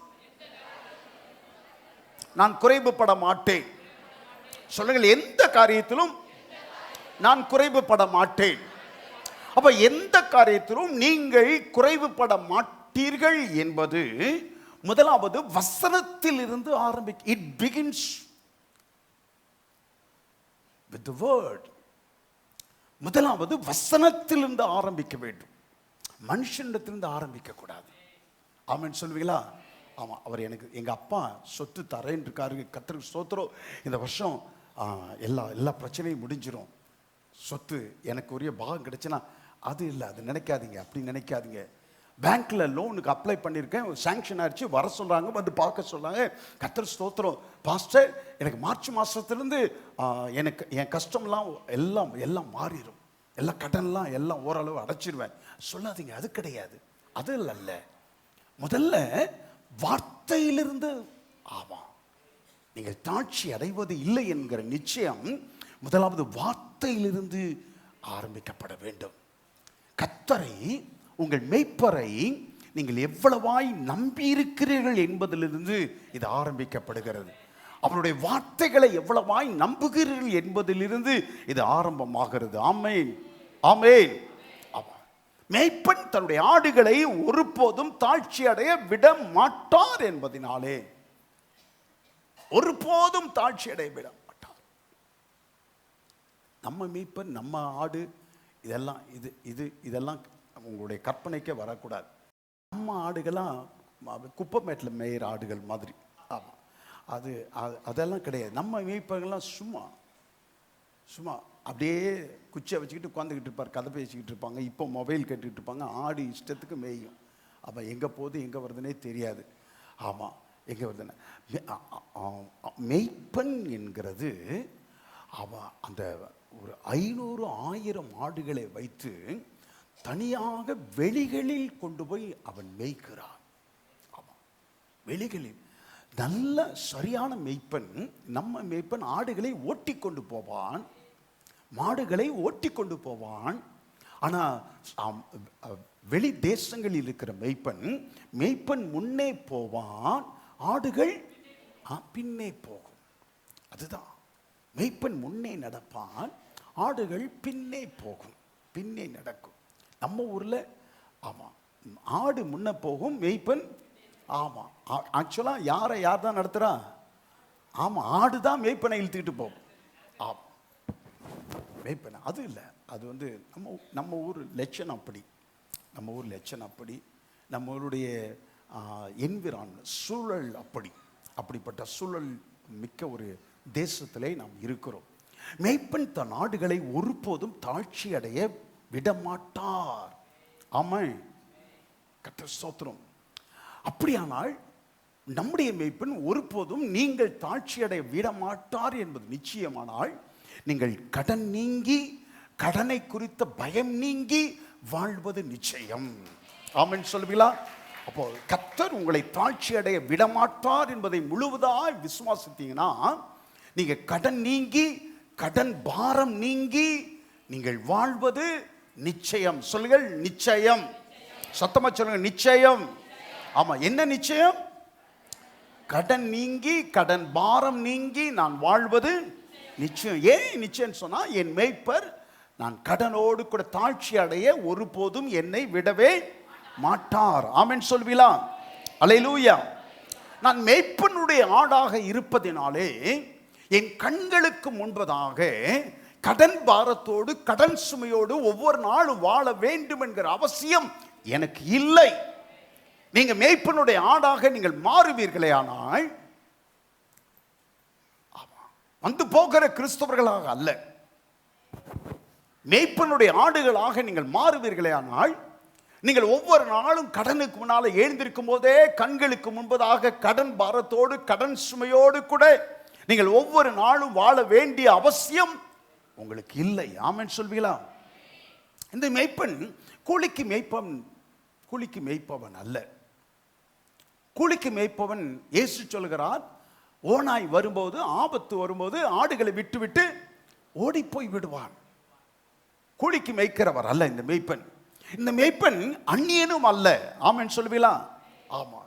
நான் குறைவுபட மாட்டேன். சொல்லுங்கள், எந்த காரியத்திலும் நான் குறைவுபட மாட்டேன். அப்ப எந்த காரியத்திலும் நீங்கள் குறைவுபட மாட்டீர்கள் என்பது முதலாவது வசனத்தில் இருந்து ஆரம்பிக்க. It begins with the word. முதலாவது வசனத்திலிருந்து ஆரம்பிக்க வேண்டும், மனுஷனிடத்திலிருந்து ஆரம்பிக்க கூடாது. ஆமென் சொல்வீங்களா? ஆமா, அவர் எனக்கு எங்க அப்பா சொத்து தரேன் இருக்காரு, கர்த்தருக்கு ஸ்தோத்திரம். இந்த வருஷம் எல்லா பிரச்சனையும் முடிஞ்சிடும், சொத்து எனக்கு உரிய பாகம் கிடைச்சுன்னா, அது இல்லை, அது நினைக்காதீங்க, அப்படி நினைக்காதீங்க. பேங்க்ல லோனுக்கு அப்ளை பண்ணியிருக்கேன், சாங்ஷன் ஆயிடுச்சு, வர சொல்றாங்க, வந்து பார்க்க சொல்றாங்க. கர்த்தர் ஸ்தோத்திரம் பாஸ்டர், எனக்கு மார்ச் மாசத்திலிருந்து எனக்கு என் கஷ்டம்லாம் எல்லாம் மாறிடும், எல்லா கடன்லாம் எல்லாம் ஓரளவு அடைச்சிருவேன். சொல்லாதீங்க, அது கிடையாது, அது இல்ல. முதல்ல வார்த்தையிலிருந்து. ஆமா, நீங்கள் தாட்சி அடைவது இல்லை என்கிற நிச்சயம் முதலாவது வார்த்தையிலிருந்து ஆரம்பிக்கப்பட வேண்டும். கர்த்தரை, உங்கள் மெய்ப்பரை நீங்கள் எவ்வளவாய் நம்பி இருக்கிறீர்கள் என்பதிலிருந்து இது ஆரம்பிக்கப்படுகிறது. அவருடைய வார்த்தைகளை எவ்வளவாய் நம்புகிறீர்கள் என்பதிலிருந்து இது ஆரம்பமாகிறது. ஆமென், ஆமென். மேய்ப்பன் தன்னுடைய ஆடுகளை ஒருபோதும் தாழ்ச்சி அடைய விட மாட்டார் என்பதினாலே, ஒருபோதும் தாழ்ச்சி அடைய விட மாட்டார். நம்ம மேய்ப்பன், நம்ம ஆடு, இதெல்லாம் இதெல்லாம் உங்களுடைய கற்பனைக்கே வரக்கூடாது. நம்ம ஆடுகள்லாம் குப்பைமேட்டில் மேயிற ஆடுகள் மாதிரி. ஆமாம், அதெல்லாம் கிடையாது. நம்ம மேய்ப்பர்கள்லாம் சும்மா அப்படியே குச்சியை வச்சுக்கிட்டு உட்காந்துக்கிட்டு இருப்பார், கதை பேசிக்கிட்டு இருப்பாங்க, இப்போ மொபைல் கேட்டுக்கிட்டு இருப்பாங்க. ஆடு இஷ்டத்துக்கு மேயும். அப்போ எங்கே போகுது எங்கே வருதுன்னே தெரியாது. ஆமாம், எங்கே வருதுன்னா, மெய்ப்பன் என்கிறது அந்த ஒரு 500-1000 ஆடுகளை வைத்து தனியாக வெளிகளில் கொண்டு போய் அவன் மேய்க்கிறான். ஆமாம், வெளிகளில் நல்ல சரியான மெய்ப்பன். நம்ம மெய்ப்பன் ஆடுகளை ஓட்டி கொண்டு போவான், மாடுகளை ஓட்டி கொண்டு போவான். ஆனால் வெளி தேசங்களில் இருக்கிற மெய்ப்பன் முன்னே போவான், ஆடுகள் பின்னே போகும். அதுதான் மெய்ப்பன் முன்னே நடப்பான், ஆடுகள் பின்னே போகும், பின்னே நடக்கும். நம்ம ஊரில் ஆமாம், ஆடு முன்ன போகும், மெய்ப்பன். ஆமாம், ஆக்சுவலாக யார் தான் நடத்துகிறா? ஆமாம், ஆடு தான் மெய்ப்பனை இழுத்துக்கிட்டு போகும். ஆமாம், மெய்ப்பனை அது இல்லை, அது வந்து நம்ம ஊர் லட்சணம் அப்படி, நம்ம ஊர் லட்சணம் அப்படி, நம்ம ஊருடைய என்விரான்மெண்ட் சூழல் அப்படிப்பட்ட சூழல் மிக்க ஒரு தேசத்திலே நாம் இருக்கிறோம். மெய்ப்பன் தன் ஆடுகளை ஒருபோதும் தாழ்ச்சி அடைய விடமாட்டார். ஆமாம், கர்த்தர் ஸ்தோத்திரம். அப்படியானால் நம்முடைய மெய்ப்பன் ஒருபோதும் நீங்கள் தாழ்ச்சி அடைய விடமாட்டார் என்பது நிச்சயமானால், நீங்கள் கடன் நீங்கி, கடனை குறித்த பயம் நீங்கி வாழ்வது நிச்சயம். ஆமென் சொல்லுவீங்களா? அப்போ கர்த்தர் உங்களை தாழ்ச்சி அடைய விடமாட்டார் என்பதை முழுவதாய் விசுவாசித்தீங்கன்னா, நீங்க கடன் நீங்கி, கடன் பாரம் நீங்கி நீங்கள் வாழ்வது நிச்சயம். சொல்லுங்கள், நிச்சயம். சத்தமா சொல்லுங்க, நிச்சயம். ஆமா, என்ன நிச்சயம்? கடன் நீங்கி, கடன் பாரம் நீங்கி நான் வாழ்வது நிச்சயம். ஏன் நிச்சயம் சொன்னா, என் மேய்ப்பர் நான் கடனோடு கூட தாழ்ச்சி அடைய ஒருபோதும் என்னை விடவே மாட்டார். ஆமென் சொல்வீங்களா? அல்லேலூயா. நான் மேய்ப்பனுடைய ஆடாக இருப்பதினாலே என் கண்களுக்கு முன்பதாக கடன் பாரத்தோடு, கடன் சுமையோடு ஒவ்வொரு நாளும் வாழ வேண்டும் என்கிற அவசியம் எனக்கு இல்லை. நீங்க மேய்ப்பனுடைய ஆடாக நீங்கள் மாறுவீர்களே ஆனால், வந்து போகிற கிறிஸ்தவர்களாக அல்ல, மேய்ப்பனுடைய ஆடுகளாக நீங்கள் மாறுவீர்களே ஆனால், நீங்கள் ஒவ்வொரு நாளும் கடனுக்கு முன்னால எழுந்திருக்கும் போதே கண்களுக்கு முன்பதாக கடன் பாரத்தோடு, கடன் சுமையோடு கூட நீங்கள் ஒவ்வொரு நாளும் வாழ வேண்டிய அவசியம் உங்களுக்கு இல்லை. ஆமென் சொல்வீங்களா? இந்த மேய்ப்பன் கூலிக்கு மேய்ப்பவன் அல்ல. கூலிக்கு மேய்ப்பவன் இயேசு சொல்கிறார், ஓநாய் வரும்போது, ஆபத்து வரும்போது ஆடுகளை விட்டுவிட்டு ஓடி போய் விடுவான். கூலிக்கு மேய்க்கிறவர் அல்ல இந்த மேய்ப்பன். இந்த மேய்ப்பன் அந்நியனும் அல்ல. ஆமென் சொல்வீங்களா? ஆமா,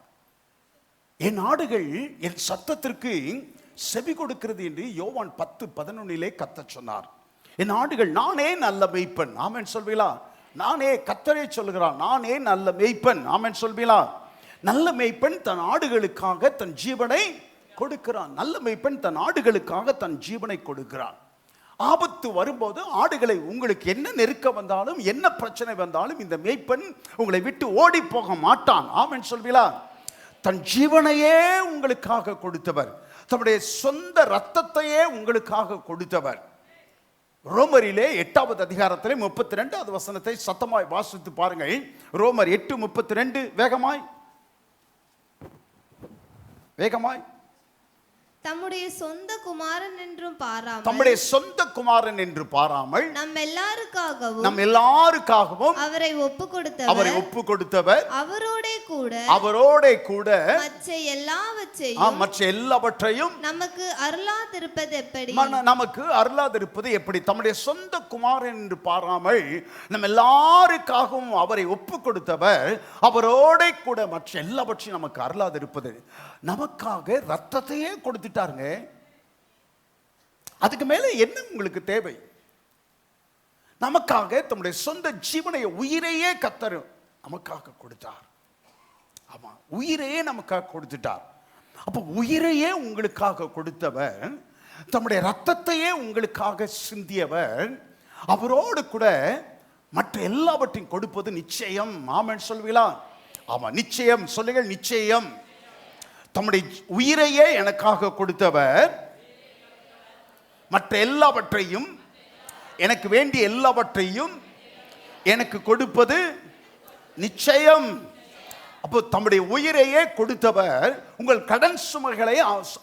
என் ஆடுகள் என் சத்தத்திற்கு செவி கொடுக்கிறது என்று யோவான் 10:11 கர்த்தர் சொன்னார். என் ஆடுகள், நானே நல்ல மேய்ப்பன். ஆமென் சொல்வீங்களா? நானே, கர்த்தரே சொல்கிறார், நானே நல்ல மேய்ப்பன். ஆமென் சொல்வீங்களா? நல்ல மேய்ப்பன் தன் ஆடுகளுக்காக தன் ஜீவனை கொடுக்கிறான். நல்ல மேய்ப்பன் தன் ஆடுகளுக்காக தன் ஜீவனை கொடுக்கிறான். ஆபத்து வரும்போது ஆடுகளை, உங்களுக்கு என்ன நெருக்கம் வந்தாலும், என்ன பிரச்சனை வந்தாலும், இந்த மேய்ப்பன் உங்களை விட்டு ஓடி போக மாட்டான். ஆமென் சொல்வீங்களா? தன் ஜீவனையே உங்களுக்காக கொடுத்தவர், தன்னுடைய சொந்த ரத்தத்தையே உங்களுக்காக கொடுத்தவர். ரோமரிலே 8வது அதிகாரத்திலே 32வது வசனத்தை சத்தமாய் வாசித்து பாருங்கள். ரோமர் 8:32. வேகமாய். தம்முடைய சொந்த குமாரன் என்றும் பாராமல், தம்முடைய சொந்த குமாரன் என்று பாராமல், நம் எல்லாருக்காகவும் அவரை ஒப்பு கொடுத்தவர், அவரோட கூட மற்ற எல்லாவற்றையும் நமக்கு அருளாதிருப்பது எப்படி? தம்முடைய சொந்த குமாரன் என்று பாராமல் நம் எல்லாருக்காகவும் அவரை ஒப்பு கொடுத்தவர், அவரோட கூட மற்ற எல்லாவற்றையும் நமக்கு அருளாதிருப்பது. நமக்காக ரத்தத்தையே கொடுத்துட்டாருங்க. அதுக்கு மேல என்ன உங்களுக்கு தேவை? நமக்காக தம்முடைய சொந்த ஜீவனை, உயிரையே கர்த்தர் நமக்காக கொடுத்தார். ஆமா, உயிரையே நமக்காக கொடுத்துட்டார். அப்ப உயிரையே உங்களுக்காக கொடுத்தவர், தம்முடைய ரத்தத்தையே உங்களுக்காக சிந்தியவர், அவரோடு கூட மற்ற எல்லாவற்றையும் கொடுப்பது நிச்சயம். ஆமென் சொல்வீங்களா? ஆமா, நிச்சயம். சொல்லுங்கள், நிச்சயம். தம்முடைய உயிரையே எனக்காக கொடுத்தவர், மற்ற எல்லாவற்றையும், எனக்கு வேண்டிய எல்லாவற்றையும் எனக்கு கொடுப்பது நிச்சயம். அப்போ தம்முடைய உயிரையே கொடுத்தவர் உங்கள் கடன் சுமைகளை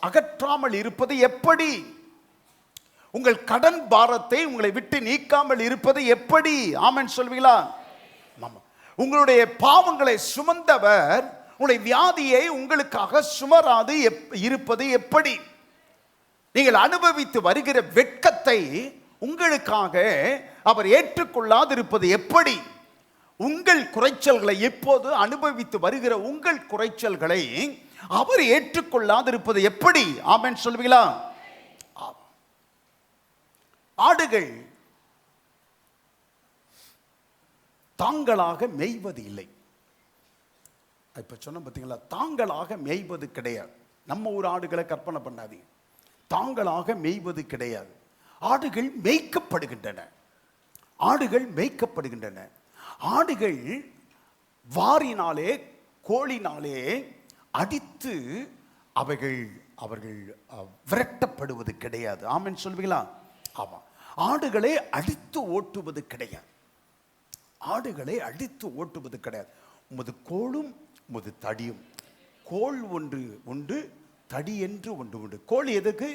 அகற்றாமல் இருப்பது எப்படி? உங்கள் கடன் பாரத்தை உங்களை விட்டு நீக்காமல் இருப்பது எப்படி? ஆமென் சொல்வீங்களா? உங்களுடைய பாவங்களை சுமந்தவர் உங்களுடைய வியாதியை உங்களுக்காக சுமராது இருப்பது எப்படி? நீங்கள் அனுபவித்து வருகிற வெட்கத்தை உங்களுக்காக அவர் ஏற்றுக்கொள்ளாது இருப்பது எப்படி? உங்கள் குறைச்சல்களை எப்போது அனுபவித்து வருகிற உங்கள் குறைச்சல்களை அவர் ஏற்றுக்கொள்ளாது இருப்பது எப்படி? ஆமென் சொல்வீங்களா? ஆடுகள் தாங்களாக மேய்வது இல்லை. இப்ப சொன்ன பார்த்தீங்களா, தாங்களாக மேய்வது கிடையாது. நம்ம ஊர் ஆடுகளை கற்பனை பண்ணாதீங்க. தாங்களாக மேய்வது கிடையாது. ஆடுகள் மேய்க்கப்படுகின்றன. ஆடுகள் மேய்க்கப்படுகின்றன. ஆடுகள் வாரினாலே கோலினாலே அடித்து அவர்கள் விரட்டப்படுவது கிடையாது. ஆமென் சொல்வீங்களா? ஆமா. ஆடுகளை அடித்து ஓட்டுவது கிடையாது. ஆடுகளை அடித்து ஓட்டுவது கிடையாது. உமது கோலும் உமது தடியும். கோல் ஒன்று உண்டு, தடி என்று ஒன்று உண்டு. கோழி எதுக்கு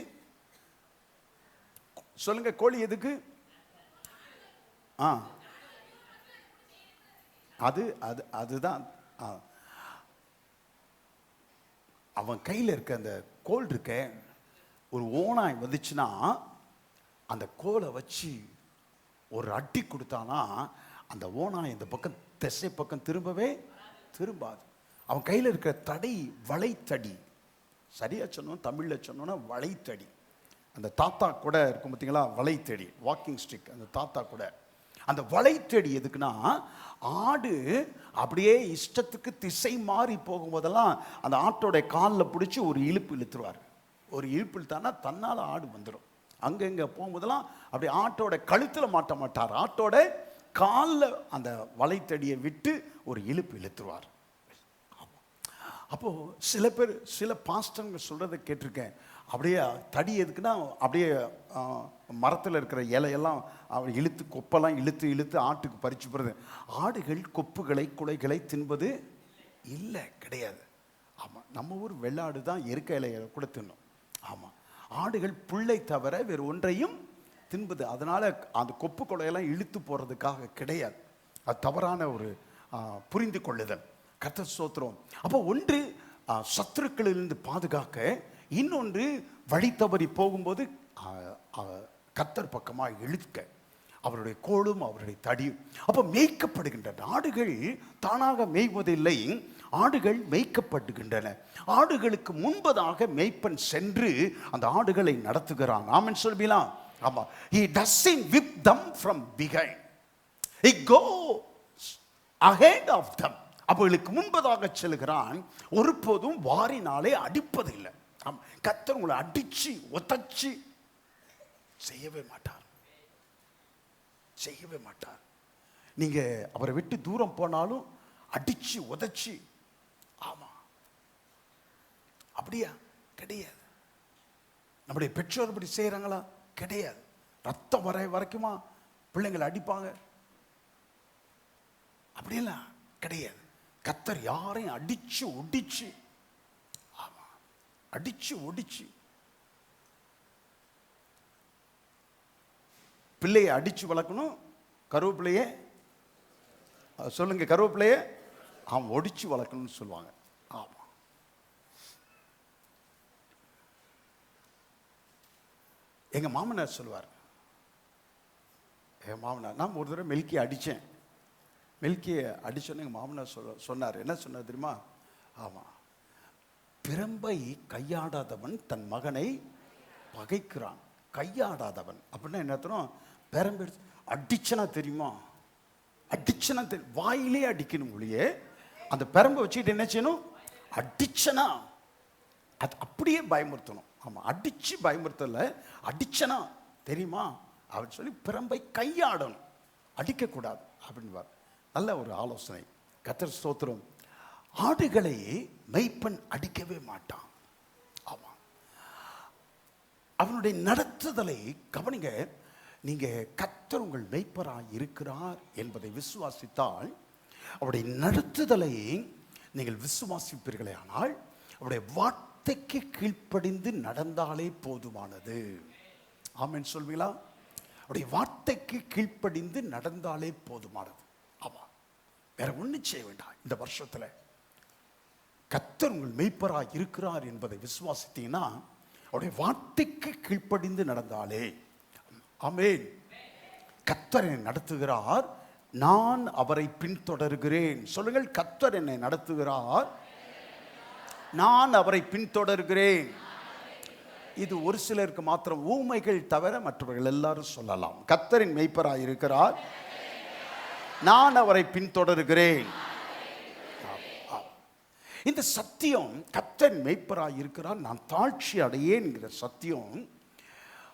சொல்லுங்க? கோழி எதுக்கு? அதுதான் அவன் கையில் இருக்க அந்த கோல் இருக்க, ஒரு ஓனாய் வந்துச்சுன்னா அந்த கோலை வச்சு ஒரு அடி கொடுத்தானா அந்த ஓனாய் இந்த பக்கம் திசை பக்கம் திரும்பவே திரும்பாது. அவன் கையில் இருக்கிற தடி வளைத்தடி. சரியா சொன்னோம், தமிழில் சொன்னோன்னா வளைத்தடி. அந்த தாத்தா கூட இருக்கும் பார்த்தீங்களா, வளைத்தடி, வாக்கிங் ஸ்டிக். அந்த தாத்தா கூட அந்த வளைத்தடி எதுக்குன்னா, ஆடு அப்படியே இஷ்டத்துக்கு திசை மாறி போகும்போதெல்லாம் அந்த ஆட்டோட காலில் பிடிச்சி ஒரு இழுப்பு இழுத்துருவார். ஒரு இழுப்பு இழுத்தானா தன்னால் ஆடு வந்துடும். அங்கங்கே போகும்போதெல்லாம் அப்படி ஆட்டோட கழுத்தில் மாட்ட மாட்டார், ஆட்டோட காலில் அந்த வளைத்தடியை விட்டு ஒரு இழுப்பு இழுத்துருவார். அப்போது சில பேர், சில பாஸ்டர்ங்க சொல்கிறத கேட்டிருக்கேன், அப்படியே தடி எதுக்குன்னா அப்படியே மரத்தில் இருக்கிற இலையெல்லாம் அவர் இழுத்து, கொப்பெல்லாம் இழுத்து இழுத்து ஆட்டுக்கு பறிச்சு போகிறது. ஆடுகள் கொப்புகளை குலைகளை தின்பது இல்லை, கிடையாது. ஆமாம், நம்ம ஊர் வெள்ளாடு தான் எருக்க இலையை கூட தின்னும். ஆமாம், ஆடுகள் புல்லை தவிர வேறு ஒன்றையும் தின்பது. அதனால் அந்த கொப்பு கொலையெல்லாம் இழுத்து போகிறதுக்காக கிடையாது. அது தவறான ஒரு புரிந்து கொள்ளுதல். கர்த்தர் ஸ்தோத்திரம். அப்போ ஒன்று சத்துருக்களிலிருந்து பாதுகாக்க, இன்னொன்று வழி தவறி போகும்போது கர்த்தர் பக்கமாக இழுக்க அவருடைய கோலும் அவருடைய தடியும். அப்போ மேய்க்கப்படுகின்றன ஆடுகள். தானாக மேய்வதில்லை, ஆடுகள் மேய்க்கப்படுகின்றன. ஆடுகளுக்கு முன்பதாக மேய்ப்பன் சென்று அந்த ஆடுகளை நடத்துகிறான். ஆமென் சொல்வீங்களா? ஆமா. He doesn't whip them from behind. He goes ahead of them. அவர்களுக்கு முன்பதாக செல்கிறான். ஒருபோதும் வாரினாலே அடிப்பதில்லை. கர்த்தர் உங்களை அடிச்சு உதைச்சு செய்யவே மாட்டார், செய்யவே மாட்டார். நீங்க அவரை விட்டு தூரம் போனாலும் அடிச்சு உதைச்சு. ஆமா, அப்படியா? கிடையாது. நம்முடைய பெற்றோர் அப்படி செய்யறாங்களா? கிடையாது. ரத்தம் வரைக்குமா பிள்ளைங்களை அடிப்பாங்க? அப்படியெல்லாம் கிடையாது. கர்த்தர் யாரையும் அடிச்சு ஒடிச்சு, ஆமா, அடிச்சு ஒடிச்சு. பிள்ளையை அடிச்சு வளர்க்கணும். கருவேப்பிள்ளையே சொல்லுங்க, கருவேப்பிள்ளையே அவன் ஒடிச்சு வளர்க்கணும்னு சொல்லுவாங்க. ஆமா, எங்க மாமனார் சொல்லுவார். என் மாமனார், நான் ஒரு தடவை மில்கியை அடித்தேன். மில்கியை அடிச்சோன்னு எங்கள் மாமனார் சொன்னார். என்ன சொன்னார் தெரியுமா? ஆமாம், பிரம்பை கையாடாதவன் தன் மகனை பகைக்கிறான். கையாடாதவன் அப்படின்னா என்ன அர்த்தம்? பிரம்பு அடிச்சனா தெரியுமா? அடிச்சனா தெரியும், வாயிலே அடிக்கணும் ஒழியே அந்த பிரம்பை வச்சுக்கிட்டு என்ன செய்யணும்? அடிச்சனா அது அப்படியே பயமுறுத்தணும். ஆமாம், அடிச்சு பயமுறுத்தல, அடிச்சனா தெரியுமா அப்படின்னு சொல்லி பிரம்பை கையாடணும், அடிக்கக்கூடாது அப்படின்வார். நல்ல ஒரு ஆலோசனை. கர்த்தர் ஸ்தோத்திரம். ஆடுகளை மேய்ப்பன் அடிக்கவே மாட்டான். ஆமாம், அவனுடைய நடத்துதலை கவனிங்க. நீங்க கர்த்தர் உங்கள் மேய்ப்பராய் இருக்கிறார் என்பதை விசுவாசித்தால் அவருடைய நடத்துதலை நீங்கள் விசுவாசிப்பீர்களே ஆனால் அவருடைய வார்த்தைக்கு கீழ்ப்படிந்து நடந்தாலே போதுமானது. ஆமென் சொல்வீங்களா? அவருடைய வார்த்தைக்கு கீழ்ப்படிந்து நடந்தாலே போதுமானது. ஆமா, வேற ஒன்றும் செய்ய வேண்டாம். இந்த வருஷத்துல கர்த்தர் உங்கள் மெய்ப்பராய் இருக்கிறார் என்பதை விசுவாசித்தீங்கன்னா அவருடைய வார்த்தைக்கு கீழ்ப்படிந்து நடந்தாலே. ஆமென். கர்த்தர் என்னை நடத்துகிறார், நான் அவரை பின்தொடர்கிறேன். சொல்லுங்கள், கர்த்தர் என்னை நடத்துகிறார், நான் அவரை பின்தொடர்கிறேன். இது ஒரு சிலருக்கு மாத்திரம், ஊமைகள் தவிர மற்றவர்கள் எல்லாரும் சொல்லலாம். கர்த்தரின் மெய்ப்பராய் இருக்கிறார், நான் அவரை பின்தொடர்கிறேன். இந்த சத்தியம், கர்த்தரின் மெய்ப்பராய் இருக்கிறார், நான் தாழ்ச்சி அடையேன்கிற சத்தியம்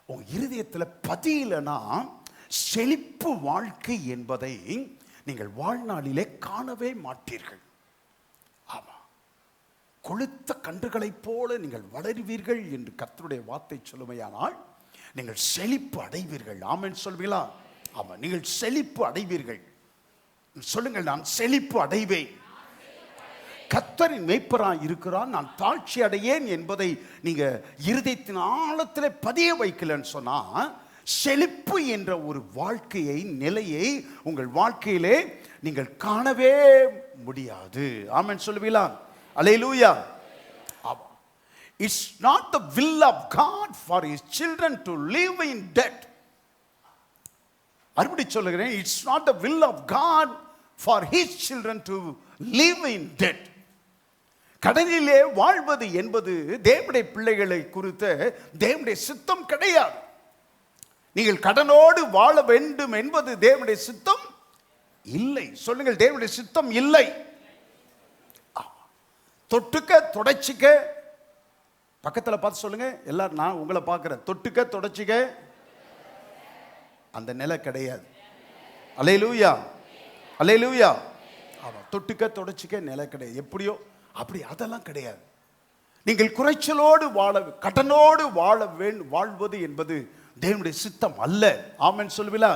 உங்க இருதயத்தில் பதியலைன்னா செழிப்பு வாழ்க்கை என்பதை நீங்கள் வாழ்நாளிலே காணவே மாட்டீர்கள். ஆமா, கொழுத்த கன்றுகளைப் போல நீங்கள் வளருவீர்கள் என்று கர்த்தருடைய வார்த்தை சொல்லுமையானால் நீங்கள் செழிப்பு அடைவீர்கள். ஆமென் சொல்வீங்களா? ஆமா, நீங்கள் செழிப்பு அடைவீர்கள். சொல்லுங்கள், நான் செழிப்பு அடைவேன். கர்த்தரின் மெய்ப்பராய் இருக்கிறார், நான் தாழ்ச்சி அடையேன் என்பதை நீங்க இருதயத்தின் ஆழத்தில் பதிய வைக்கலன்னு சொன்னா செழிப்பு என்ற ஒரு வாழ்க்கையை, நிலையை உங்கள் வாழ்க்கையிலே நீங்கள் காணவே முடியாது. ஆமென் சொல்லுவீங்களா? அல்லேலூயா. It's not the will of God for his children to live in debt. மறுபடி சொல்லுகிறேன், it's not the will of God for his children to live in debt. கடனிலே வாழ்வது என்பது தேவனுடைய பிள்ளைகளை குறித்த தேவனுடைய சித்தம் கிடையாது. நீங்கள் கடனோடு வாழ வேண்டும் என்பது தேவனுடைய சித்தம் இல்லை. சொல்லுங்கள், தேவனுடைய சித்தம் இல்லை. தொட்டுக்க தொடச்சிக்க, பக்கத்துல பார்த்து சொல்லுங்க எல்லாரும், நான் உங்களை பார்க்கிறேன், தொட்டுக்க தொடச்சிக்க அந்த நிலை கிடையாது. அல்லேலூயா, அல்லேலூயா. ஆமா, தொட்டுக்க தொடச்சிக்க நிலை கிடையாது. எப்படியோ அப்படி அதெல்லாம் கிடையாது. நீங்கள் குறைச்சலோடு வாழ, கடனோடு வாழ்வது என்பது தேவனுடைய சித்தம் அல்ல. ஆமென் சொல்லுவீங்களா?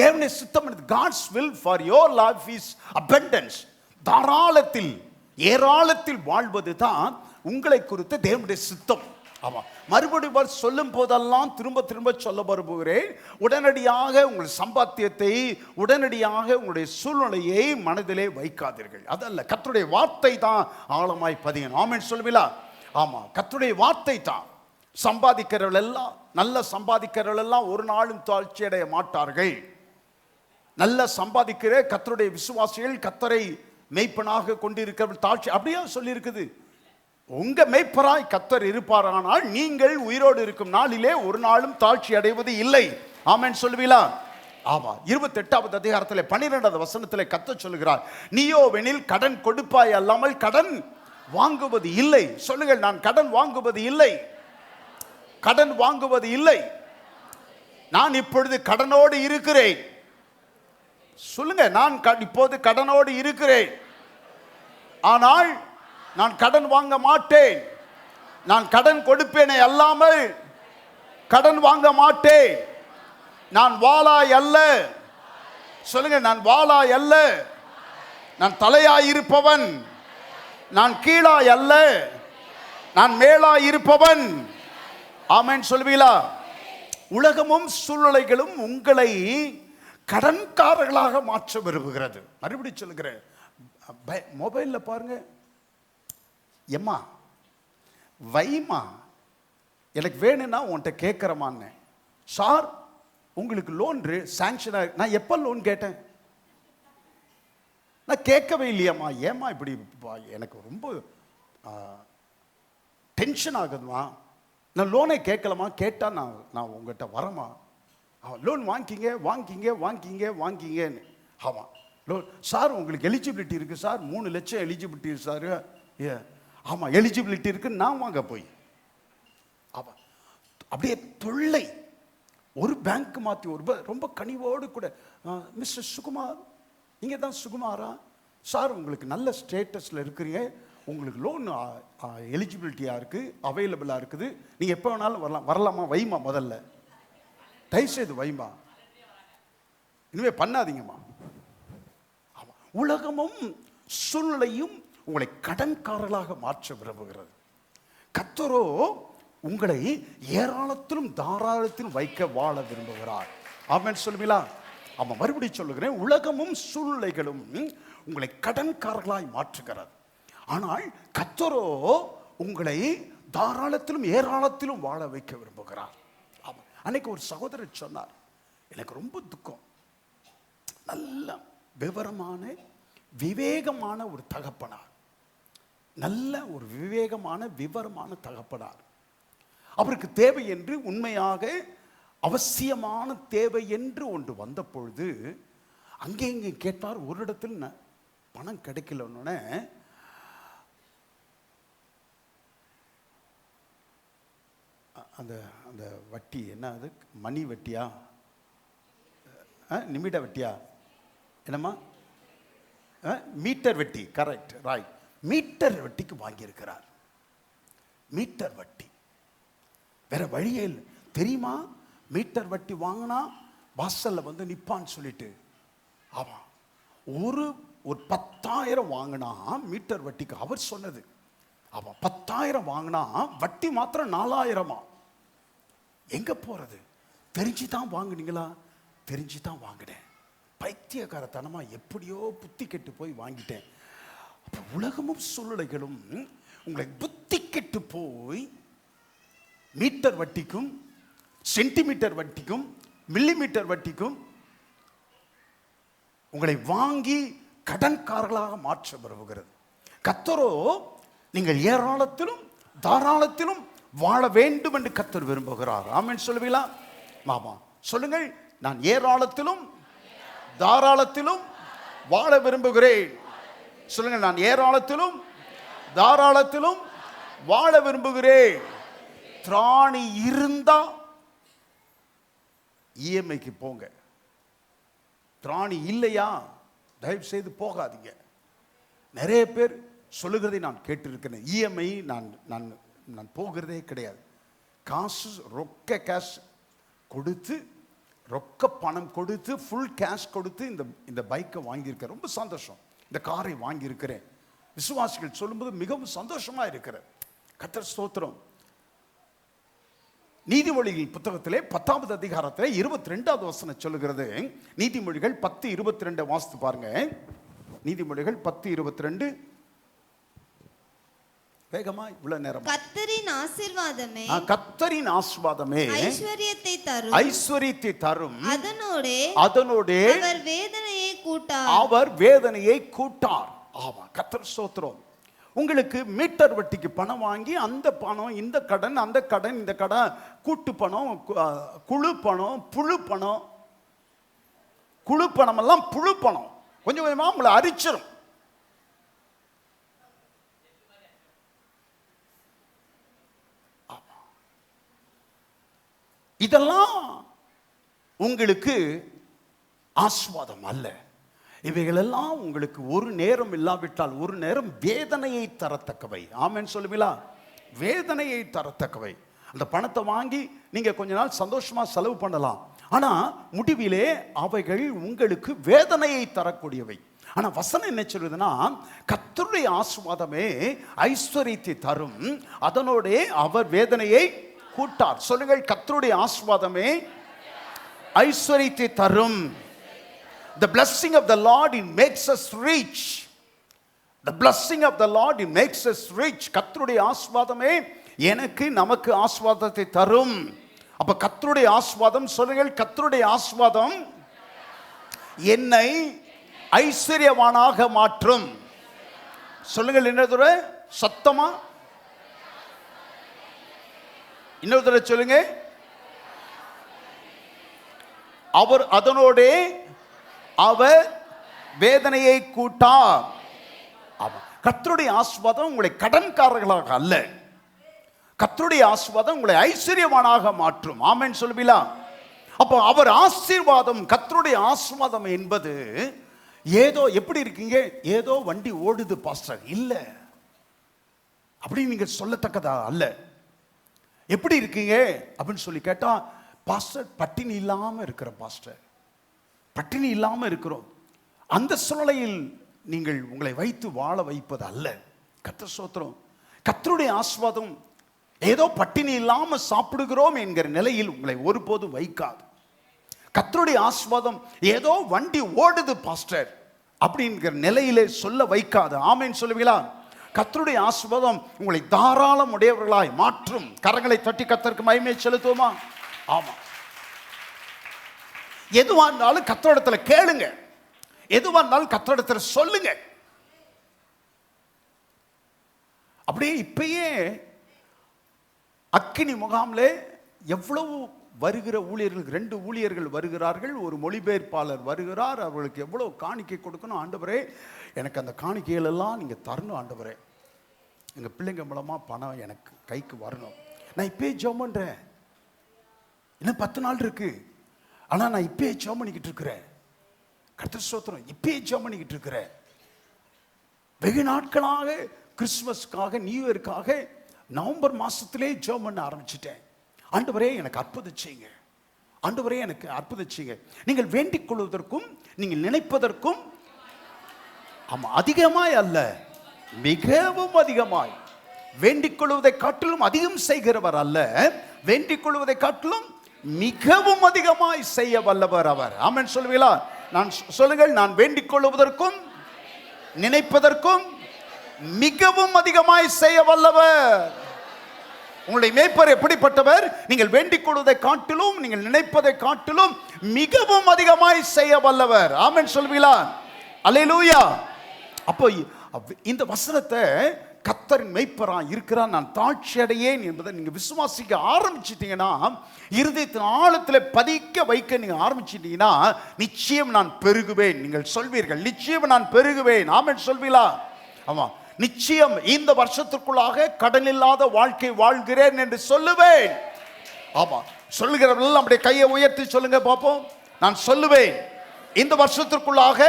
தேவனுடைய சித்தம், God's will for your life is abundance. தாராளத்தில், ஏராளத்தில் வாழ்வது தான் உங்களை குறித்த தேவனுடைய சித்தம். ஆமா, மறுபடியும் சொல்லும் போதெல்லாம் திரும்ப திரும்ப சொல்ல வருகிறேன், உடனடியாக உங்கள் சம்பாத்தியத்தை, உடனடியாக உங்களுடைய சூழ்நிலையை மனதிலே வைக்காதீர்கள். அதல்ல, கர்த்தருடைய வார்த்தை தான் ஆழமாய் பதியணும். ஆமென் சொல்லுவீங்களா? ஆமா, கர்த்தருடைய வார்த்தை தான். சம்பாதிக்கிறவர்கள் எல்லாம், நல்ல சம்பாதிக்கிறவர்கள் எல்லாம் ஒரு நாளும் தாழ்ச்சி அடைய மாட்டார்கள். நல்ல சம்பாதிக்கிற கர்த்தருடைய விசுவாசிகள், கர்த்தரை மெய்ப்பனாக கொண்டிருக்கிறவர்கள் தாழ்ச்சி, அப்படியே சொல்லி இருக்குது. உங்க மெய்ப்பராய் கர்த்தர் இருப்பாரானால் நீங்கள் உயிரோடு இருக்கும் நாளிலே ஒரு நாளும் தாழ்ச்சி அடைவது இல்லை. ஆமென் சொல்லுவீங்களா? ஆமா, 28வது அதிகாரத்தில் 12வது வசனத்தில் கர்த்தர் சொல்லுகிறார், நீயோவெனில் கடன் கொடுப்பாய் அல்லாமல் கடன் வாங்குவது இல்லை. சொல்லுங்கள், நான் கடன் வாங்குவது இல்லை, கடன் வாங்குவது இல்லை. நான் இப்பொழுது கடனோடு இருக்கிறேன். சொல்லுங்க, நான் இப்போது கடனோடு இருக்கிறேன், ஆனால் நான் கடன் வாங்க மாட்டேன். நான் கடன் கொடுப்பேனே அல்லாமல் கடன் வாங்க மாட்டேன். நான் வாளாய் அல்ல. சொல்லுங்க, நான் வாளாய் அல்ல, நான் தலையாய் இருப்பவன். நான் கீழாய் அல்ல, நான் மேலாய் இருப்பவன். ஆமென் சொல்வீங்களா? உலகமும் சூழ்நிலைகளும் உங்களை கடன்காரர்களாக மாற்ற விரும்புகிறது. மறுபடி சொல்லுகிறேன், மொபைல்ல பாருங்க, எம்மா வைமா எனக்கு வேணும்னா உன்கிட்ட கேட்குறமான்னு. சார் உங்களுக்கு லோன் சாங்ஷன் ஆகி, நான் எப்போ லோன் கேட்டேன்? நான் கேட்கவே இல்லையம்மா. ஏம்மா இப்படி, எனக்கு ரொம்ப டென்ஷன் ஆகுதுமா, நான் லோனை கேட்கலமா, கேட்டால் நான் உங்கள்கிட்ட வரமா, லோன் வாங்கிக்கிங்க வாங்கிக்கிங்க வாங்கிக்கிங்க வாங்கிங்கன்னு. ஆமாம், லோன் சார் உங்களுக்கு எலிஜிபிலிட்டி இருக்குது சார், 3 லட்சம் எலிஜிபிலிட்டி சார். ஆமாம், எலிஜிபிலிட்டி இருக்குன்னு நான் வாங்க போய். ஆமாம், அப்படியே தொல்லை. ஒரு பேங்க் மாற்றி ஒரு ரொம்ப கனிவோடு கூட, மிஸ்டர் சுகுமார், நீங்கள் தான் சுகுமாரா சார், உங்களுக்கு நல்ல ஸ்டேட்டஸில் இருக்கிறீங்க, உங்களுக்கு லோன் எலிஜிபிலிட்டியாக இருக்குது, அவைலபிளாக இருக்குது, நீங்கள் எப்போ வேணாலும் வரலாமா, வைமா, முதல்ல தயவுசெய்து வைமா, இனிமேல் பண்ணாதீங்கம்மா. ஆமாம், உலகமும் சூழ்நிலையும் உங்களை கடன்காரர்களாக மாற்ற விரும்புகிறது. கர்த்தரோ உங்களை ஏராளத்திலும் தாராளத்திலும் வைக்க வாழ விரும்புகிறார். ஆமென் சொல்லுவீங்களா? ஆமா, மறுபடியும் சொல்லுகிறேன், உலகமும் சூழ்நிலைகளும் உங்களை கடன்காரர்களாய் மாற்றுகிறது. ஆனால் கர்த்தரோ உங்களை தாராளத்திலும் ஏராளத்திலும் வாழ வைக்க விரும்புகிறார். ஆமா, அன்னைக்கு ஒரு சகோதரர் சொன்னார், எனக்கு ரொம்ப துக்கம். நல்ல விவரமான விவேகமான ஒரு தகப்பனார், நல்ல ஒரு விவரமான தகப்பனார். அவருக்கு தேவை என்று, உண்மையாக அவசியமான தேவை என்று ஒன்று வந்த பொழுது அங்கே இங்கே கேட்டார். ஒரு இடத்தில் பணம் கிடைக்கலன்னொன்னே அந்த அந்த வட்டி என்ன, அது மணி வட்டியா, நிமிட வட்டியா, என்னம்மா, மீட்டர் வட்டி, கரெக்ட், ரைட், மீட்டர் வட்டிக்கு வாங்கியிருக்கிறார். மீட்டர் வட்டி வேற வழியே இல்லை. தெரியுமா, மீட்டர் வட்டி வாங்கினா வாசல்ல வந்து நிப்பான்னு சொல்லிட்டு. ஆமா, ஒரு 10,000 வாங்கினா மீட்டர் வட்டிக்கு, அவர் சொன்னது. ஆமா, 10,000 வாங்கினா வட்டி மாத்திரம் 4,000. எங்க போறது? தெரிஞ்சுதான் வாங்குனீங்களா? தெரிஞ்சுதான் வாங்கினேன். பைத்தியக்காரத்தனமா எப்படியோ புத்தி கெட்டு போய் வாங்கிட்டேன். அப்ப உலகமும் சூழ்நிலைகளும் உங்களை புத்தி கெட்டு போய் மீட்டர் வட்டிக்கும், சென்டிமீட்டர் வட்டிக்கும், மில்லிமீட்டர் வட்டிக்கும் உங்களை வாங்கி கடன்காரர்களாக மாற்ற விரும்புகிறது. கர்த்தரோ நீங்கள் ஏராளத்திலும் தாராளத்திலும் வாழ வேண்டும் என்று கர்த்தர் விரும்புகிறார். ஆமென் சொல்லுவீங்களா? மாமா சொல்லுங்கள், நான் ஏராளத்திலும் தாராளத்திலும் வாழ விரும்புகிறேன். சொல்லுங்கள், நான் ஏராளத்திலும் தாராளத்திலும் வாழ விரும்புகிறேன். திராணி இருந்தா இஎம்ஐக்கு போங்க. திராணி இல்லையா, தயவு செய்து போகாதீங்க. நிறைய பேர் சொல்லுகிறதை நான் கேட்டிருக்கிறேன். இஎம்ஐ நான் போகிறதே கிடையாது. காசு, ரொக்க கேஷ் கொடுத்து, ரொக்க பணம் கொடுத்து, ஃபுல் கேஷ் கொடுத்து இந்த பைக்கை வாங்கியிருக்கிறேன். ரொம்ப சந்தோஷம். இந்த காரை வாங்கியிருக்கிறேன். விசுவாசிகள் சொல்லும்போது மிகவும் சந்தோஷமா இருக்கிறேன். கர்த்தர் ஸ்தோத்திரம். நீதிமொழிகள் புத்தகத்திலே 10வது அதிகாரத்திலே 22வது வசனம் சொல்லுகிறது. நீதிமொழிகள் 10:22 வாசித்து பாருங்க. நீதிமொழிகள் 10:22. வேகமா, இவ்வளவு நேரம். கர்த்தரின் ஆசீர்வாதமே, கர்த்தரின் ஆசீர்வாதமே ஐஸ்வரியத்தை தரும், ஐஸ்வரியத்தை தரும், அதனோடே அவர் வேதனையை கூட்டார், அவர் வேதனையை கூட்டார். ஆமா, கர்த்தர் ஸ்தோத்திரம். உங்களுக்கு மீட்டர் வட்டிக்கு பணம் வாங்கி அந்த பணம், இந்த கடன், அந்த கடன், இந்த கடன், கூட்டு பணம், குழு பணம், புழு பணம், குழு பணம் எல்லாம் புழு பணம் கொஞ்சம் கொஞ்சமா உங்களை அரிச்சிடும். இதெல்லாம் உங்களுக்கு ஆசீர்வாதம் அல்ல. இவைகளெல்லாம் உங்களுக்கு ஒரு நேரம் இல்லாவிட்டால் ஒரு நேரம் வேதனையை தரத்தக்கவை. ஆமென் சொல்லுவீங்களா? வேதனையை தரத்தக்கவை. அந்த பணத்தை வாங்கி நீங்க கொஞ்ச நாள் சந்தோஷமா செலவு பண்ணலாம். ஆனா முடிவிலே அவைகள் உங்களுக்கு வேதனையை தரக்கூடியவை. ஆனா வசனம் என்ன சொல்லுதுன்னா, கர்த்தருடைய ஆசீர்வாதமே ஐஸ்வரியத்தை தரும், அதனோட அவர் வேதனையை கூட்டார். சொல்லுங்கள், கர்த்தருடைய ஆசீர்வாதமே ஐஸ்வரியத்தை தரும். The blessing of the Lord, it makes us rich. The blessing of the Lord, it makes us rich. கர்த்தருடைய ஆசீர்வாதமே எனக்கு, நமக்கு ஆசீர்வாதத்தை தரும். அப்ப கர்த்தருடைய ஆசீர்வாதம், சொல்லுங்கள், கர்த்தருடைய ஆசீர்வாதம் என்னை ஐஸ்வரியவானாக மாற்றும். சொல்லுங்கள் இன்னொரு சத்தமா, இன்னொரு தடவை சொல்லுங்க. அவர் அதனோட அவர் வேதனையை கூட்டார். கர்த்தருடைய ஆசீர்வாதம் உங்களை கடன்காரர்களாக அல்ல, கர்த்தருடைய ஆசீர்வாதம் உங்களை ஐஸ்வரியவானாக மாற்றும். ஆமென் சொல்லுவீங்களா? அப்போ அவர் ஆசீர்வாதம், கர்த்தருடைய ஆசீர்வாதம் என்பது ஏதோ, எப்படி இருக்கீங்க, ஏதோ வண்டி ஓடுது பாஸ்டர், இல்ல அப்படி நீங்க சொல்லத்தக்கதா அல்ல. எப்படி இருக்கீங்க அப்படின்னு சொல்லி கேட்டா, பாஸ்டர் பட்டினி இல்லாம இருக்கிற பாஸ்டர், பட்டினி இல்லாம இருக்கிறோம். அந்த சூழ்நிலையில் நீங்கள் உங்களை வைத்து வாழ வைப்பது அல்ல. கர்த்தர் ஸ்தோத்திரம். கர்த்தருடைய ஆசீர்வாதம் ஏதோ பட்டினி இல்லாம சாப்பிடுகிறோம் என்கிற நிலையில் உங்களை ஒருபோதும் வைக்காது. கர்த்தருடைய ஆசீர்வாதம் ஏதோ வண்டி ஓடுது பாஸ்டர் அப்படிங்கிற நிலையிலே சொல்ல வைக்காது. ஆமென் சொல்லுவீங்களா? கர்த்தருடைய ஆசீர்வாதம் உங்களை தாராளம் உடையவர்களாய் மாற்றும். கரங்களை தட்டி கர்த்தருக்கு மகிமை செலுத்துவோமா? ஆமா. எதுவா இருந்தாலும் கர்த்தரிடத்துல கேளுங்க. எதுவா இருந்தாலும் கர்த்தரிடத்துல சொல்லுங்க. அப்படியே இப்பயே அக்கினி முகாமிலே எவ்வளவு வருகிற ஊழியர்கள், 2 ஊழியர்கள் வருகிறார்கள், ஒரு மொழிபெயர்ப்பாளர் வருகிறார். அவர்களுக்கு எவ்வளவு காணிக்கை கொடுக்கணும். ஆண்டவரே, எனக்கு அந்த காணிக்கைகள் எல்லாம் நீங்க தரணும் ஆண்டவரே. எங்க பிள்ளைங்க மூலமா பணம் எனக்கு கைக்கு வரணும். நான் இப்பயே ஜெபம் பண்றேன். இன்னும் 10 நாள் இருக்கு. ஆனா நான் இப்பயே ஜெபம் பண்ணிக்கிட்டு இருக்கிறேன். கர்த்தர் ஸ்தோத்திரம். இப்பயே ஜெபம் பண்ணிக்கிட்டு இருக்கிறேன். வெகு நாட்களாக கிறிஸ்துமஸ்க்காக, நியூ இயர்க்காக நவம்பர் மாசத்திலே ஜெபம் பண்ண ஆரம்பிச்சிட்டேன். ஆண்டவரே எனக்கு அற்புதம் செய்யுங்க. ஆண்டவரே எனக்கு அற்புதம் செய்யுங்க. நீங்கள் வேண்டிக் கொள்வதற்கும் நீங்கள் நினைப்பதற்கும் ஆமா அதிகமாய் அல்ல, மிகவும் அதிகமாய். வேண்டிக் கொள்வதை காட்டிலும் அதிகம் செய்கிறவர் அல்ல, வேண்டிக் கொள்வதை காட்டிலும் மிகவும் அதிகமாய் செய்ய வல்லவர் அவர். ஆமென் சொல்லுவீங்களா? நான் சொல்லுங்கள். நான் வேண்டிக் கொள்வதற்கும் நினைப்பதற்கும் மிகவும் அதிகமாய் செய்ய வல்லவர். உங்களுடைய மேய்ப்பர் எப்படிப்பட்டவர்? நீங்கள் வேண்டிக் கொள்வதை காட்டிலும் நீங்கள் நினைப்பதை காட்டிலும் மிகவும் அதிகமாய் செய்ய வல்லவர். ஆமென் சொல்வீங்களா? அல்லேலூயா. அப்போ இந்த வசனத்தை கர்த்தரின் மேய்ப்பரா இருக்கிறார், நான் தாழ்ச்சி அடையேன் என்பதை நீங்க விசுவாசிக்க ஆரம்பிச்சிட்டீங்கன்னா, இருதயத்தின் ஆழத்தில் பதிக்க வைக்க நீங்க ஆரம்பிச்சிட்டீங்கன்னா, நிச்சயம் நான் பெருகுவேன். நீங்கள் சொல்வீர்கள், நிச்சயம் நான் பெருகுவேன். ஆமென் சொல்வீங்களா? ஆமா. நிச்சயம் இந்த வருஷத்திற்குள்ளாக கடன் இல்லாத வாழ்க்கை வாழ்கிறேன் என்று சொல்லுவேன். ஆமா. சொல்லுகிறவர்கள் நம்முடைய கையை உயர்த்தி சொல்லுங்க பாப்போம். நான் சொல்லுவேன், இந்த வருஷத்திற்குள்ளாக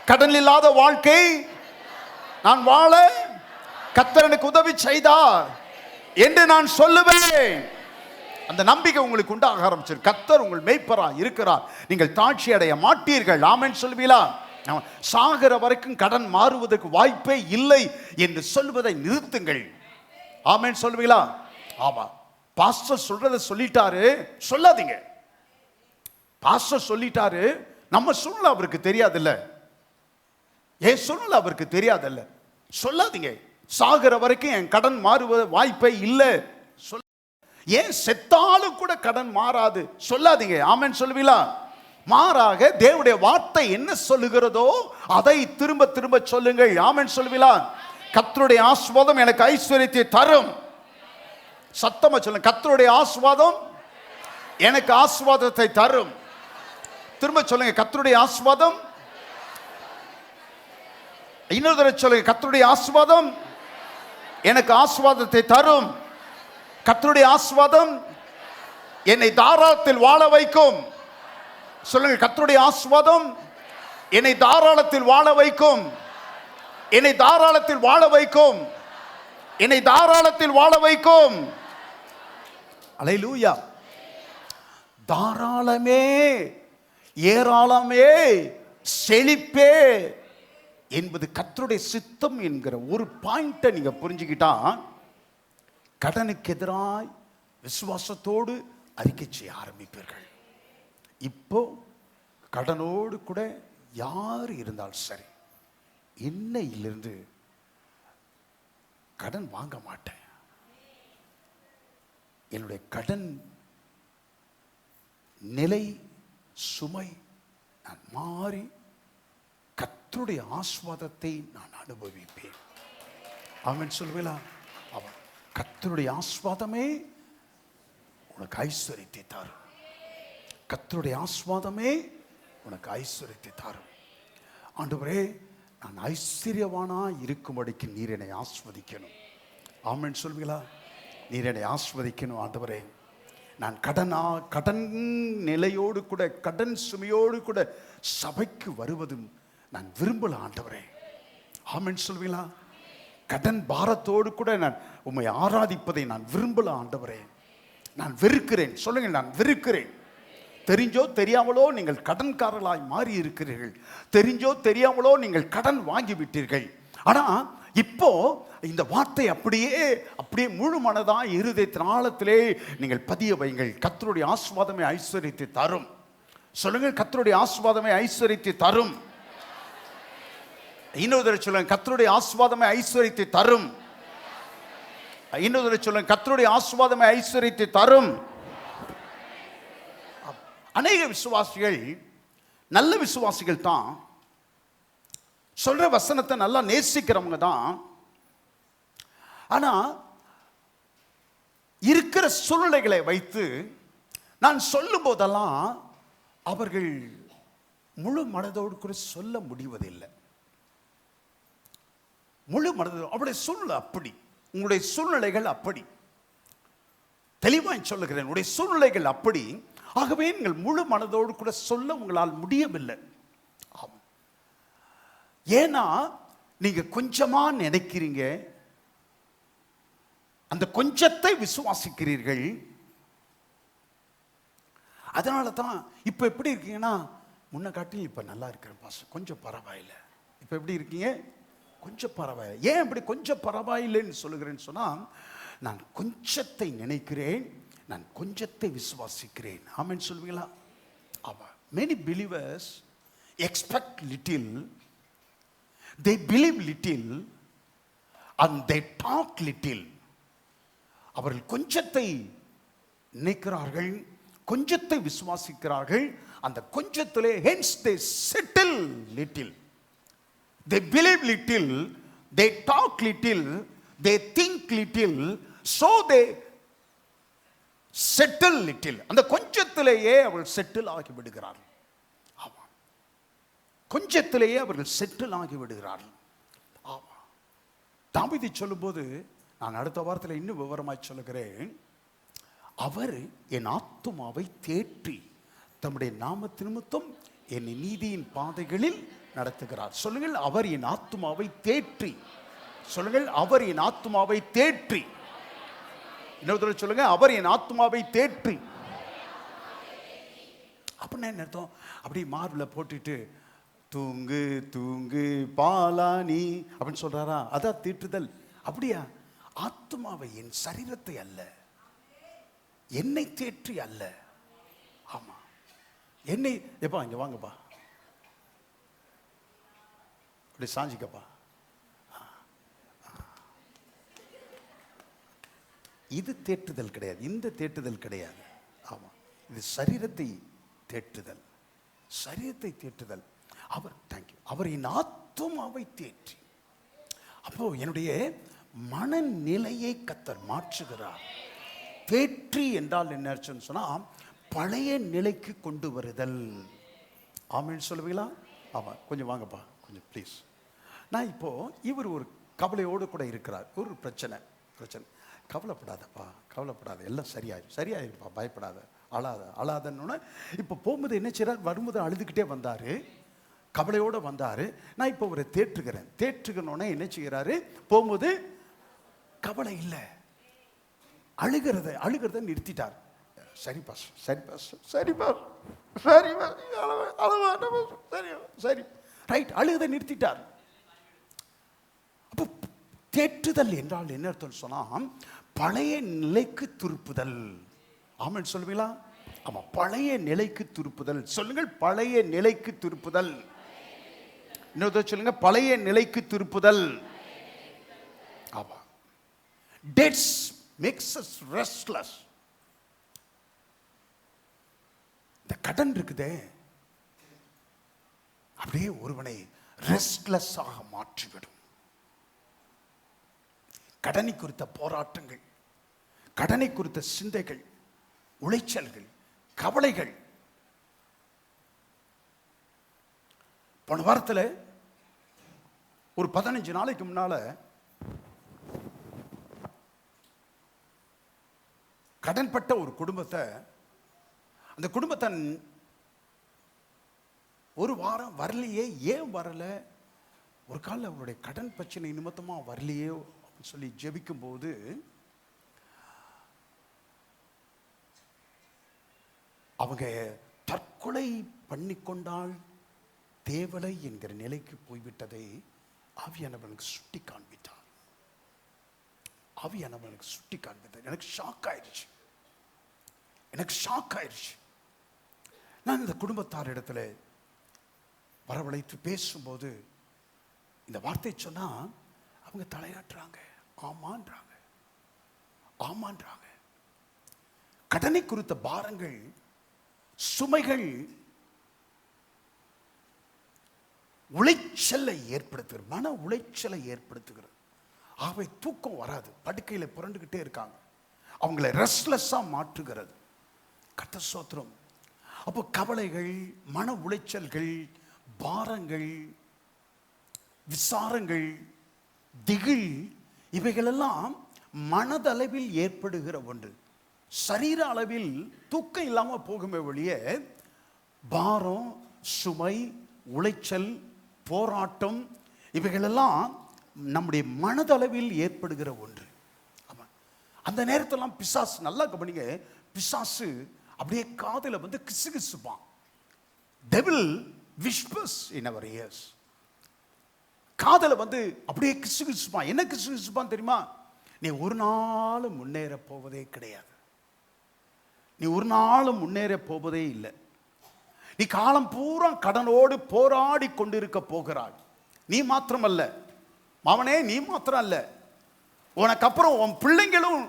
கடன் இல்லாத வாழ்க்கை நான் வாழ கர்த்தர் எனக்கு உதவி செய்தார் என்று நான் சொல்லுவேன். அந்த நம்பிக்கை உங்களுக்கு உண்டாக ஆரம்பிச்சிருக்கு. கர்த்தர் உங்கள் மேய்ப்பரா இருக்கிறார், நீங்கள் தாழ்ச்சி அடைய மாட்டீர்கள். ஆமென் சொல்வீங்களா? சாகிற வரைக்கும் கடன் மாறுவதற்கு வாய்ப்பே இல்லை என்று சொல்வதை நிறுத்துங்கள். ஆமென் சொல்வீங்களா? ஆமா. பாஸ்டர் சொல்றதை சொல்லிட்டாரு, சொல்லாதீங்க. பாஸ்டர் சொல்லிட்டாரு, நம்ம சூழ்நிலை அவருக்கு தெரியாதுல்ல, ஏன் சூழ்நிலை அவருக்கு தெரியாதுல்ல, சொல்லாதீங்க. சாகிற வரைக்கும் என் கடன் மாறுவது வாய்ப்பே இல்லை. ஏன் செத்தாலும் கூட கடன் மாறாது சொல்லாதீங்க. ஆமென் சொல்வீங்களா? மாறாக தேவனுடைய வார்த்தை என்ன சொல்லுகிறதோ அதை திரும்ப திரும்ப சொல்லுங்கள். ஆமென் சொல்வீங்களா? கர்த்தருடைய ஆசீர்வாதம் எனக்கு ஐஸ்வரியத்தை தரும். சத்தமா சொல்லுங்க. கர்த்தருடைய ஆசீர்வாதம் எனக்கு ஆசீர்வாதத்தை தரும். திரும்ப சொல்லுங்க. கர்த்தருடைய ஆசீர்வாதம். இன்னொரு தடவை சொல்லுங்க. கர்த்தருடைய ஆசீர்வாதம் எனக்கு ஆசீர்வாதத்தை தரும். கர்த்தருடைய ஆசீர்வாதம் என்னை தாராளத்தில் வாழ வைக்கும். சொல்லுங்க. கர்த்தருடைய ஆசீர்வாதம் என்னை தாராளத்தில் வாழ வைக்கும். என்னை தாராளத்தில் வாழ வைக்கும். என்னை தாராளத்தில் வாழ வைக்கும். அல்லேலூயா. தாராளமே, ஏராளமே, செழிப்பே என்பது கர்த்தருடைய சித்தம் என்கிற ஒரு பாயிண்டை நீங்க புரிஞ்சுக்கிட்டா, கடனுக்கு எதிராய் விசுவாசத்தோடு அறிக்கை செய்ய ஆரம்பிப்பீர்கள். இப்போ கடனோடு கூட யார் இருந்தாலும் சரி, இன்னையிலிருந்து கடன் வாங்க மாட்டேன். என்னுடைய கடன் நிலை, சுமை நான் மாறி கர்த்தருடைய ஆசீர்வாதத்தை நான் அனுபவிப்பேன். ஆமென் சொல்லுவீங்களா? அவன் கர்த்தருடைய ஆசீர்வாதமே உனக்கு ஐஸ்வரியத்தை தரும். கர்த்தருடைய ஆசீர்வாதமே உனக்கு ஐஸ்வரியத்தை தரும். ஆண்டவரே, நான் ஐஸ்வர்யவானா இருக்கும்படிக்கு நீர் என்னை ஆஸ்வதிக்கணும். ஆமென் சொல்வீங்களா? நீர் என்னை ஆஸ்வதிக்கணும் ஆண்டவரே. நான் கடன் நிலையோடு கூட, கடன் சுமையோடு கூட சபைக்கு வருவதும் நான் விரும்பல ஆண்டவரே. ஆமென் சொல்வீங்களா? கடன் பாரத்தோடு கூட நான் உம்மை ஆராதிப்பதை நான் விரும்பல ஆண்டவரே. நான் வெறுக்கிறேன். சொல்லுங்க. நான் வெறுக்கிறேன். தெரிஞ்சோ தெரியாமலோ நீங்கள் கடன்காரர்களாய் மாறி இருக்கிறீர்கள். தெரிஞ்சோ தெரியாமலோ நீங்கள் கடன் வாங்கி விட்டீர்கள். ஆனா இப்போ இந்த வார்த்தை அப்படியே முழு மனதாய் இருதயத்தின் ஆழத்திலே நீங்கள் பதிய வைங்கள். கர்த்தருடைய ஆசீர்வாதமே ஐஸ்வரியத்தை தரும். சொல்லுங்கள், கர்த்தருடைய ஆசீர்வாதமே ஐஸ்வரியத்தை தரும். இன்னொரு தடவை சொல்லுங்க, கர்த்தருடைய ஆசீர்வாதமே ஐஸ்வரியத்தை தரும். இன்னொரு தடவை சொல்லுங்க, கர்த்தருடைய ஆசீர்வாதமே ஐஸ்வரியத்தை தரும். அநேக விசுவாசிகள் நல்ல விசுவாசிகள் தான், சொல்ற வசனத்தை நல்லா நேசிக்கிறவங்க தான். ஆனா இருக்கிற சூழ்நிலைகளை வைத்து நான் சொல்லும் போதெல்லாம் அவர்கள் முழு மனதோடு கூட சொல்ல முடிவதில்லை. முழு மனதோடு அவருடைய சூழ்நிலை அப்படி, உங்களுடைய சூழ்நிலைகள் அப்படி. தெளிவாய் சொல்லுகிறேன், உங்களுடைய சூழ்நிலைகள் அப்படி. ஆகவே நீங்கள் முழு மனதோடு கூட சொல்ல உங்களால் முடியவில்லை. ஏன்னா நீங்க கொஞ்சமா நினைக்கிறீங்க, அந்த கொஞ்சத்தை விசுவாசிக்கிறீர்கள். அதனால தான் இப்ப எப்படி இருக்கீங்கன்னா, முன்ன காட்டி இப்ப நல்லா இருக்கிறேன் பாஸ், கொஞ்சம் பரவாயில்லை. இப்ப எப்படி இருக்கீங்க? கொஞ்சம் பரவாயில்லை. ஏன் இப்படி கொஞ்சம் பரவாயில்லைன்னு சொல்லுகிறேன்னு சொன்னா, நான் கொஞ்சத்தை நினைக்கிறேன், நான் கொஞ்சத்தை விசுவாசிக்கிறேன். ஆமென் சொல்வீங்களா? ஆமா. Many believers expect little, they believe little and they talk little. அவர்கள் கொஞ்சத்தை நினைக்கிறார்கள், கொஞ்சத்தை விசுவாசிக்கிறார்கள். அந்த கொஞ்சத்திலே hence they settle little. They believe little, they talk little, they think little, so they settle little. அந்த கொஞ்சத்திலேயே அவர்கள் செட்டில் ஆகி விடுகிறார்கள். ஆமா, கொஞ்சத்திலேயே அவர்கள் செட்டில் ஆகி விடுகிறார்கள். ஆமா. தாவீது சொல்லும்போது, நான் அடுத்த வாரத்தில் இன்னும் விவரமாய் சொல்லுகிறேன், அவர் என் ஆத்துமாவை தேற்றி தம்முடைய நாமத்து நிமித்தம் என் நீதியின் பாதைகளில் நடத்துகிறார். சொல்லுங்கள், அவர் என் ஆத்துமாவை தேற்றி. சொல்லுங்கள், அவர் என் ஆத்துமாவை தேற்றி. இன்னொரு சொல்லுங்க, அவர் என் ஆத்துமாவை தேற்றி. அப்படின்னா என்ன அர்த்தம்? அப்படி மார்பில் போட்டுட்டு தூங்கு தூங்கு பாலானி அப்படின்னு சொல்றாரா? அதான் தீட்டுதல். அப்படியா? ஆத்துமாவை, என் சரீரத்தை அல்ல, என்னை தேற்றி அல்ல. ஆமா, என்னை எப்பா இங்க வாங்கப்பா, அப்படி சாஞ்சிக்கப்பா. இது தேற்றுதல் கிடையாது, இந்த தேற்றுதல் கிடையாது. ஆமா, இது சரீரத்தை தேற்றுதல், சரீரத்தை தேற்றுதல். அவர் தேங்க்யூ, அவர் என் ஆத்துமாவை தேற்றி. அப்போ என்னுடைய மனநிலையை கர்த்தர் மாற்றுகிறார். தேற்றி என்றால் என்ன சொன்னா, பழைய நிலைக்கு கொண்டு வருதல். ஆமென் சொல்லுவீங்களா? ஆமா, கொஞ்சம் வாங்கப்பா, கொஞ்சம் ப்ளீஸ். நான் இப்போ இவர் ஒரு கவலையோடு கூட இருக்கிறார், ஒரு பிரச்சனை. கவலைப்படாதப்பா, கவலைப்படாத, எல்லாம் சரியாயிருப்பா, பயப்படாத, அழாதன்னு. இப்போ போகும்போது என்ன செய்யறார்? வரும்போது அழுதுகிட்டே வந்தாரு, கவலையோடு வந்தாரு. நான் இப்போ அவரை தேற்றுகிறோன்னே என்ன செய்கிறாரு? போகும்போது கவலை இல்லை, அழுகிறத நிறுத்திட்டார். சரிப்பா சரி ரைட், அழுகிறத நிறுத்திட்டார். அப்போ தேற்றுதல் என்றால் என்ன அர்த்தம் சொன்னா, பழைய நிலைக்கு திருப்புதல். ஆமென் சொல்லுவீங்களா? ஆமா, பழைய நிலைக்கு திருப்புதல். சொல்லுங்கள், பழைய நிலைக்கு திருப்புதல். இன்னொரு சொல்லுங்க, பழைய நிலைக்கு திருப்புதல். ஆமா. Debts makes us restless. இந்த கடன் இருக்குதே, அப்படியே ஒருவனை ரெஸ்ட்லெஸ் ஆக மாற்றிவிடும். கடனை குறித்த போராட்டங்கள், கடனை குறித்த சிந்தைகள், உளைச்சல்கள், கவலைகள். போன வாரத்தில் ஒரு 15 நாளைக்கு முன்னால கடன்பட்ட ஒரு குடும்பத்தை, அந்த குடும்பத்தை ஒரு வாரம் வரலையே. ஏன் வரல? ஒரு காலம் அவருடைய கடன் பிரச்சனை நிமித்தமா வரலையே அப்படின்னு சொல்லி ஜெபிக்கும் போது அவங்க தற்கொலை பண்ணிக்கொண்டால் தேவலை என்கிற நிலைக்கு போய்விட்டதை ஆவியானவனுக்கு சுட்டி காண்பித்தார். ஆவியானவனுக்கு சுட்டி காண்பித்தார். எனக்கு ஷாக் ஆயிடுச்சு. நான் இந்த குடும்பத்தார் இடத்துல வரவழைத்து பேசும்போது இந்த வார்த்தை சொன்னா அவங்க தலையாட்டுறாங்க, ஆமான்றாங்க. கடனை குறித்த பாரங்கள், சுமைகள் உளைச்சலை ஏற்படுத்துகிறது, மன உளைச்சலை ஏற்படுத்துகிறது. ஆகவே தூக்கம் வராது, படுக்கையில புரண்டுகிட்டே இருக்காங்க, அவங்களை ரெஸ்ட்லெஸ்ஸா மாற்றுகிறது. கர்த்தர் ஸ்தோத்திரம். அப்போ கவலைகள், மன உளைச்சல்கள், பாரங்கள், விசாரங்கள், திகில், இவைகளெல்லாம் மனதளவில் ஏற்படுகிற ஒன்று. சரீர அளவில் தூக்கம் இல்லாம போகுமே ஒழிய பாரம், சுமை, உளைச்சல், போராட்டம் இவைகளெல்லாம் நம்முடைய மனதளவில் ஏற்படுகிற ஒன்று. அந்த நேரத்தெல்லாம் பிசாசு, நல்லா கவனிங்க, பிசாசு அப்படியே காதுல வந்து கிசுகிசுப்பான். Devil whispers in our ears. காதுல வந்து அப்படியே கிசுகிசுப்பான். என்ன கிசுகிசுப்பான் தெரியுமா? நீ ஒரு நாள் முன்னேற போவதே கிடையாது, நீ ஒரு நாள் முன்னேற போவதே இல்லை, நீ காலம் பூரா கடனோடு போராடி கொண்டிருக்க போகிறாய். நீ மாத்திரமல்ல மவனே, நீ மாத்திரம் அல்ல, உனக்கு அப்புறம் உன் பிள்ளைங்களும்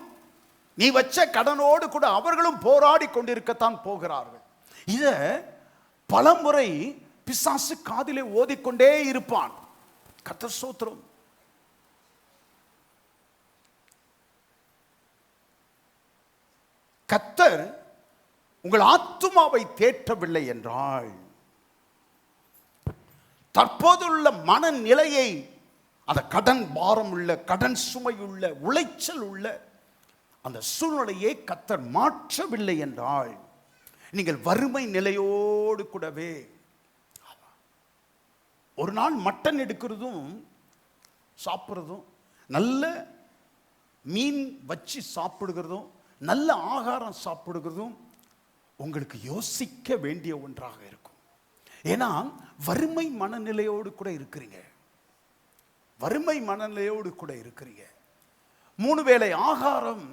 நீ வச்ச கடனோடு கூட அவர்களும் போராடி கொண்டிருக்கத்தான் போகிறார்கள். இத பலமுறை பிசாசு காதிலே ஓதிக்கொண்டே இருப்பான். கர்த்தர் ஸ்தோத்திரம். கர்த்தர் உங்கள் ஆத்துமாவை தேற்றவில்லை என்றால், தற்போதுள்ள மனநிலையை, அந்த கடன் பாரம் உள்ள, கடன் சுமை உள்ள, உளைச்சல் உள்ள அந்த சூழ்நிலையை கர்த்தர் மாற்றவில்லை என்றால், நீங்கள் வறுமை நிலையோடு கூடவே ஒரு நாள் மட்டன் எடுக்கிறதும் சாப்பிட்றதும், நல்ல மீன் வச்சு சாப்பிடுகிறதும், நல்ல ஆகாரம் சாப்பிடுகிறதும் உங்களுக்கு யோசிக்க வேண்டிய ஒன்றாக இருக்கும். ஏன்னா வறுமை மனநிலையோடு கூட இருக்கிறீங்க, வறுமை மனநிலையோடு கூட இருக்கிறீங்க. 3 வேளை ஆகாரம்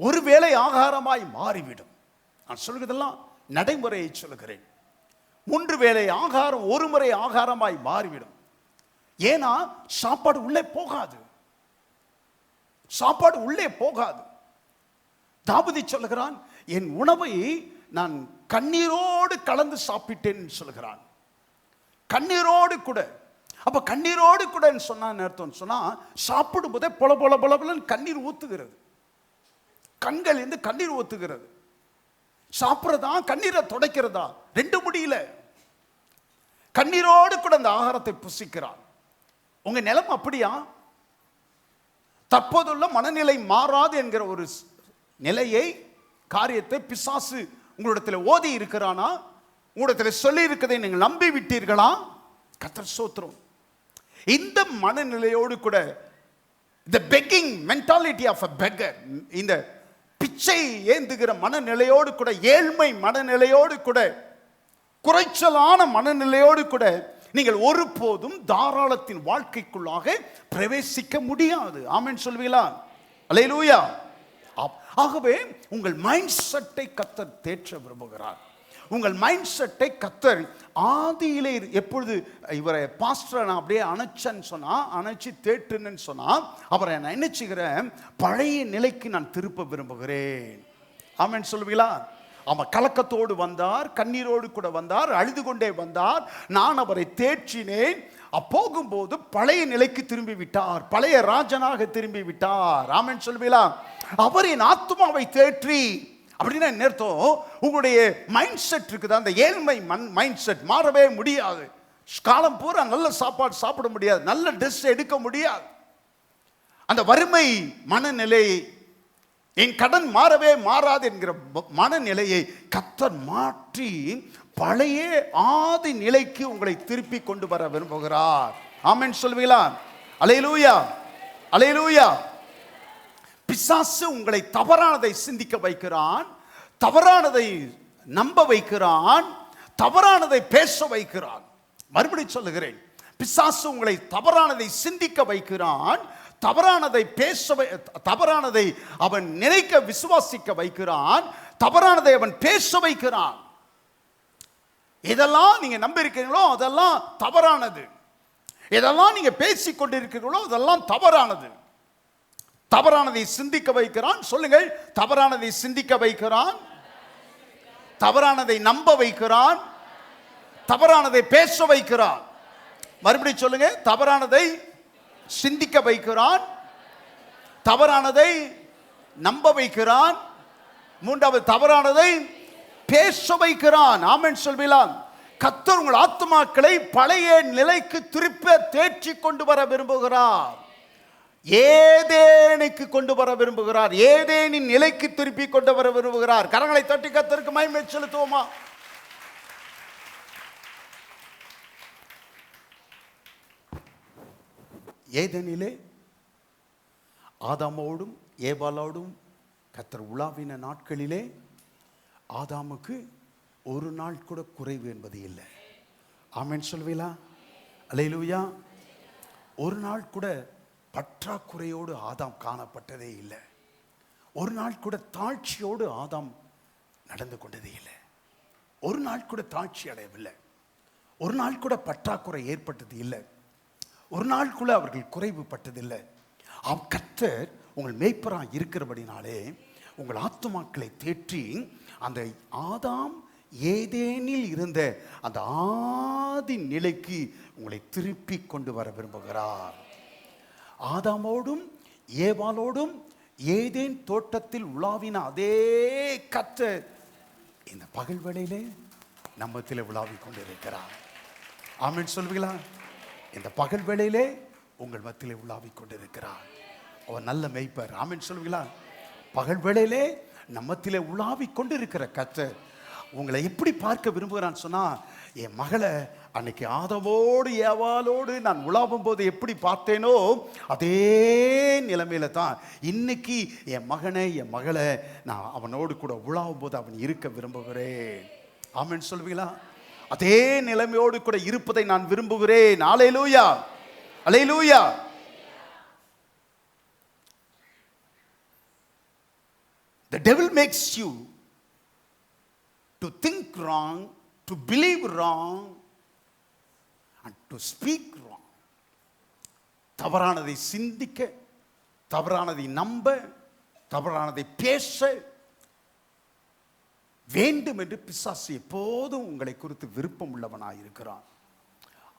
ஒரு வேளை ஆகாரமாய் மாறிவிடும். நான் சொல்கிறதெல்லாம் நடைமுறையை சொல்கிறேன். 3 வேளை ஆகாரம் ஒரு முறை ஆகாரமாய் மாறிவிடும். ஏன்னா சாப்பாடு உள்ளே போகாது, சாப்பாடு உள்ளே போகாது. தாவீது சொல்லுகிறான், என் உணவை நான் கண்ணீரோடு கலந்து சாப்பிட்டேன் சொல்கிறான். கண்ணீரோடு கூட. அப்ப கண்ணீரோடு கூட சொன்னா அர்த்தம் சொன்னா, சாப்பிடும் போதே பொல பொல பொலன்னு கண்ணீர் ஊத்துகிறது, கண்கள் இருந்து கண்ணீர் ஊத்துகிறது. சாப்பிட்றதா கண்ணீரை துடைக்கிறதா ரெண்டு முடியல. கண்ணீரோடு கூட அந்த ஆகாரத்தை புசிக்கிறான். உங்க நிலைமை அப்படியா? தற்போதுள்ள மனநிலை மாறாது என்கிற ஒரு நிலையை, காரியத்தை பிசாசு உங்களிடத்தில் ஓதி இருக்கிறானா? உங்களிடத்தில் சொல்லி இருக்கதை நீங்கள் நம்பி விட்டீர்களா? கர்த்தர் ஸ்தோத்திரம். இந்த மனநிலையோடு கூட, the begging mentality of a beggar, இந்த பிச்சை ஏந்துகிற மனநிலையோடு கூட, ஏழ்மை மனநிலையோடு கூட, குறைச்சலான மனநிலையோடு கூட நீங்கள் ஒருபோதும் தாராளத்தின் வாழ்க்கைக்குள்ளாக பிரவேசிக்க முடியாது. ஆமென் சொல்வீங்களா? அல்லேலூயா. ஆகவே உங்கள் மைண்ட் செட்டை கர்த்தர் தேற்ற விரும்புகிறார். உங்கள் மைண்ட் செட்டை கர்த்தர் ஆதியிலே, எப்பொழுது இவரை பாஸ்டரை நான் அப்படியே அணைச்சேன்னு சொன்னா, அணைச்சி தேற்றுன்னு சொன்னா, அவரை நான் என்ன செய்கிறேன், பழைய நிலைக்கு நான் திருப்ப விரும்புகிறேன். ஆமென் சொல்லுவீங்களா? அவன் கலக்கத்தோடு வந்தார், கண்ணீரோடு கூட வந்தார், அழுது கொண்டே வந்தார். நான் அவரை தேற்றினேன். அப்போகும்போது பழைய நிலைக்கு திரும்பி விட்டார், பழைய ராஜனாக திரும்பி விட்டார். ஆமென் சொல்லுவீங்களா? அவரின் ஆத்துமாவை தேற்றி அப்படின்னா என்ன அர்த்தம்? உங்களுடைய மைண்ட் செட் இருக்குது, அந்த ஏழ்மை மைண்ட் செட் மாறவே முடியாது. காலம் பூரா நல்ல சாப்பாடு சாப்பிட முடியாது, நல்ல ட்ரெஸ் எடுக்க முடியாது. அந்த வறுமை மனநிலை, என் கடன் மாறவே மாறாது என்கிற மனநிலையை கர்த்தர் மாற்றி பழைய ஆதி நிலைக்கு உங்களை திருப்பி கொண்டு வர விரும்புகிறார். ஆமென் சொல்வீங்களா? அல்லேலூயா, அல்லேலூயா. பிசாசு உங்களை தவறானதை சிந்திக்க வைக்கிறான், தவறானதை நம்ப வைக்கிறான், தவறானதை பேச வைக்கிறான். மறுபடி சொல்லுகிறேன், பிசாசு உங்களை தவறானதை சிந்திக்க வைக்கிறான், தவறானதை தவறானதை அவன் நினைக்க விசுவாசிக்க வைக்கிறான், தவறானதை அவன் பேச வைக்கிறான். இதெல்லாம் நீங்க நம்பி இருக்கிறீங்களோ அதெல்லாம் தவறானது, இதெல்லாம் நீங்க பேசிக் கொண்டிருக்கிறீர்களோ அதெல்லாம் தவறானது. தவறானதை சிந்திக்க வைக்கிறான். சொல்லுங்கள், தவறானதை சிந்திக்க வைக்கிறான், தவறானதை நம்ப வைக்கிறான், தவறானதை பேச வைக்கிறான். மறுபடியும் சொல்லுங்க, தவறானதை சிந்திக்க வைக்கிறான், தவறானதை நம்ப வைக்கிறான், மூன்றாவது தவறானதை பேச வைக்கிறான். ஆமென் சொல்வீங்களா? கர்த்தர் உங்கள் ஆத்துமாக்களை பழைய நிலைக்கு திருப்ப தேற்றி கொண்டு வர விரும்புகிறார். ஏதேனுக்கு கொண்டு வர விரும்புகிறார், ஏதேனின் நிலைக்கு திருப்பி கொண்டு வர விரும்புகிறார். கரங்களை தட்டி கர்த்தருக்கு மகிமை செலுத்துவோமா? ஏதேனிலே ஆதாமோடும் ஏவாளோடும் கர்த்தர் உலாவின நாட்களிலே ஆதாமுக்கு ஒரு நாள் கூட குறைவு என்பது இல்லை. ஆமென் சொல்வீங்களா? அல்லேலூயா. ஒரு நாள் கூட பற்றாக்குறையோடு ஆதாம் காணப்பட்டதே இல்லை. ஒரு நாள் கூட தாழ்ச்சியோடு ஆதாம் நடந்து கொண்டதே இல்லை. ஒரு நாள் கூட தாழ்ச்சி அடையவில்லை. ஒரு நாள் கூட பற்றாக்குறை ஏற்பட்டது இல்லை. ஒரு நாள் கூட அவர்கள் குறைவுபட்டதில்லை. கர்த்தர் உங்கள் மேய்ப்பராக இருக்கிறபடினாலே உங்கள் ஆத்துமாக்களை தேற்றி அந்த ஆதாம் ஏதேனில் இருந்த அந்த ஆதி நிலைக்கு உங்களை திருப்பி கொண்டு வர விரும்புகிறார். ஆதாமோடும் ஏவாளோடும் ஏதேன் தோட்டத்தில் உலாவின அதே கர்த்தர் இந்த பகல் வேளையிலே நம்மத்தில் உலாவிக் கொண்டிருக்கிறார். ஆமென் சொல்வீங்களா? இந்த பகல் வேளையிலே உங்கள் மத்தியிலே உலாவிக் கொண்டிருக்கிறார். அவர் நல்ல மேய்ப்பர். ஆமென் சொல்வீங்களா? பகல் வேளையிலே நம்மத்திலே உலாவிக் கொண்டிருக்கிற கர்த்தர் உங்களை எப்படி பார்க்க விரும்புகிறான்னு சொன்னா, என் மகளை அன்னைக்கு ஆதாமோடு ஏவாளோடு நான் உலாவும் போது எப்படி பார்த்தேனோ அதே நிலைமையில தான் இன்னைக்கு என் மகனை என் மகளை நான் அவனோடு கூட உலாவும் போது அவன் இருக்க விரும்புகிறேன். ஆமென் சொல்வீங்களா? அதே நிலைமையோடு கூட இருப்பதை நான் விரும்புகிறேன். அல்லேலூயா, அல்லேலூயா. The devil makes you to think wrong, to believe wrong and to speak wrong. தவறானதை சிந்திக்க, தவறானதை நம்ப, தவறானதை பேச வேண்டும் என்று பிசாசு எப்போதும் உங்களை குறித்து விருப்பம் உள்ளவனாக இருக்கிறான்.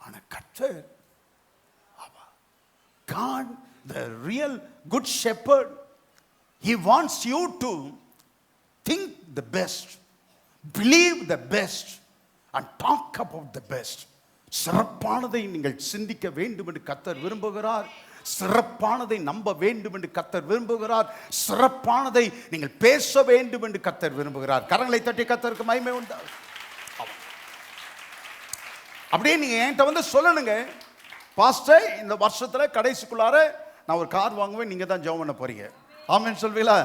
ஆனால் கர்த்தர், God, the real good shepherd, he wants you to think the best, believe the best and talk about the best. சிறப்பானதை நீங்கள் சிந்திக்க வேண்டும் என்று கர்த்தர் விரும்புகிறார். சிறப்பானதை நம்ப வேண்டும் என்று கர்த்தர் விரும்புகிறார். சிறப்பானதை நீங்கள் பேச வேண்டும் என்று கர்த்தர் விரும்புகிறார். கரங்களை தட்டி கர்த்தருக்கு மகிமை உண்டாகும். அப்படியே நீங்க என்கிட்ட வந்து சொல்லணுங்க, பாஸ்டர் இந்த வருஷத்துல கடைசிக்குள்ளார நான் ஒரு கார் வாங்குவேன், நீங்க தான் ஜெபம் பண்ண போறீங்க. ஆமென் சொல்வீங்களா?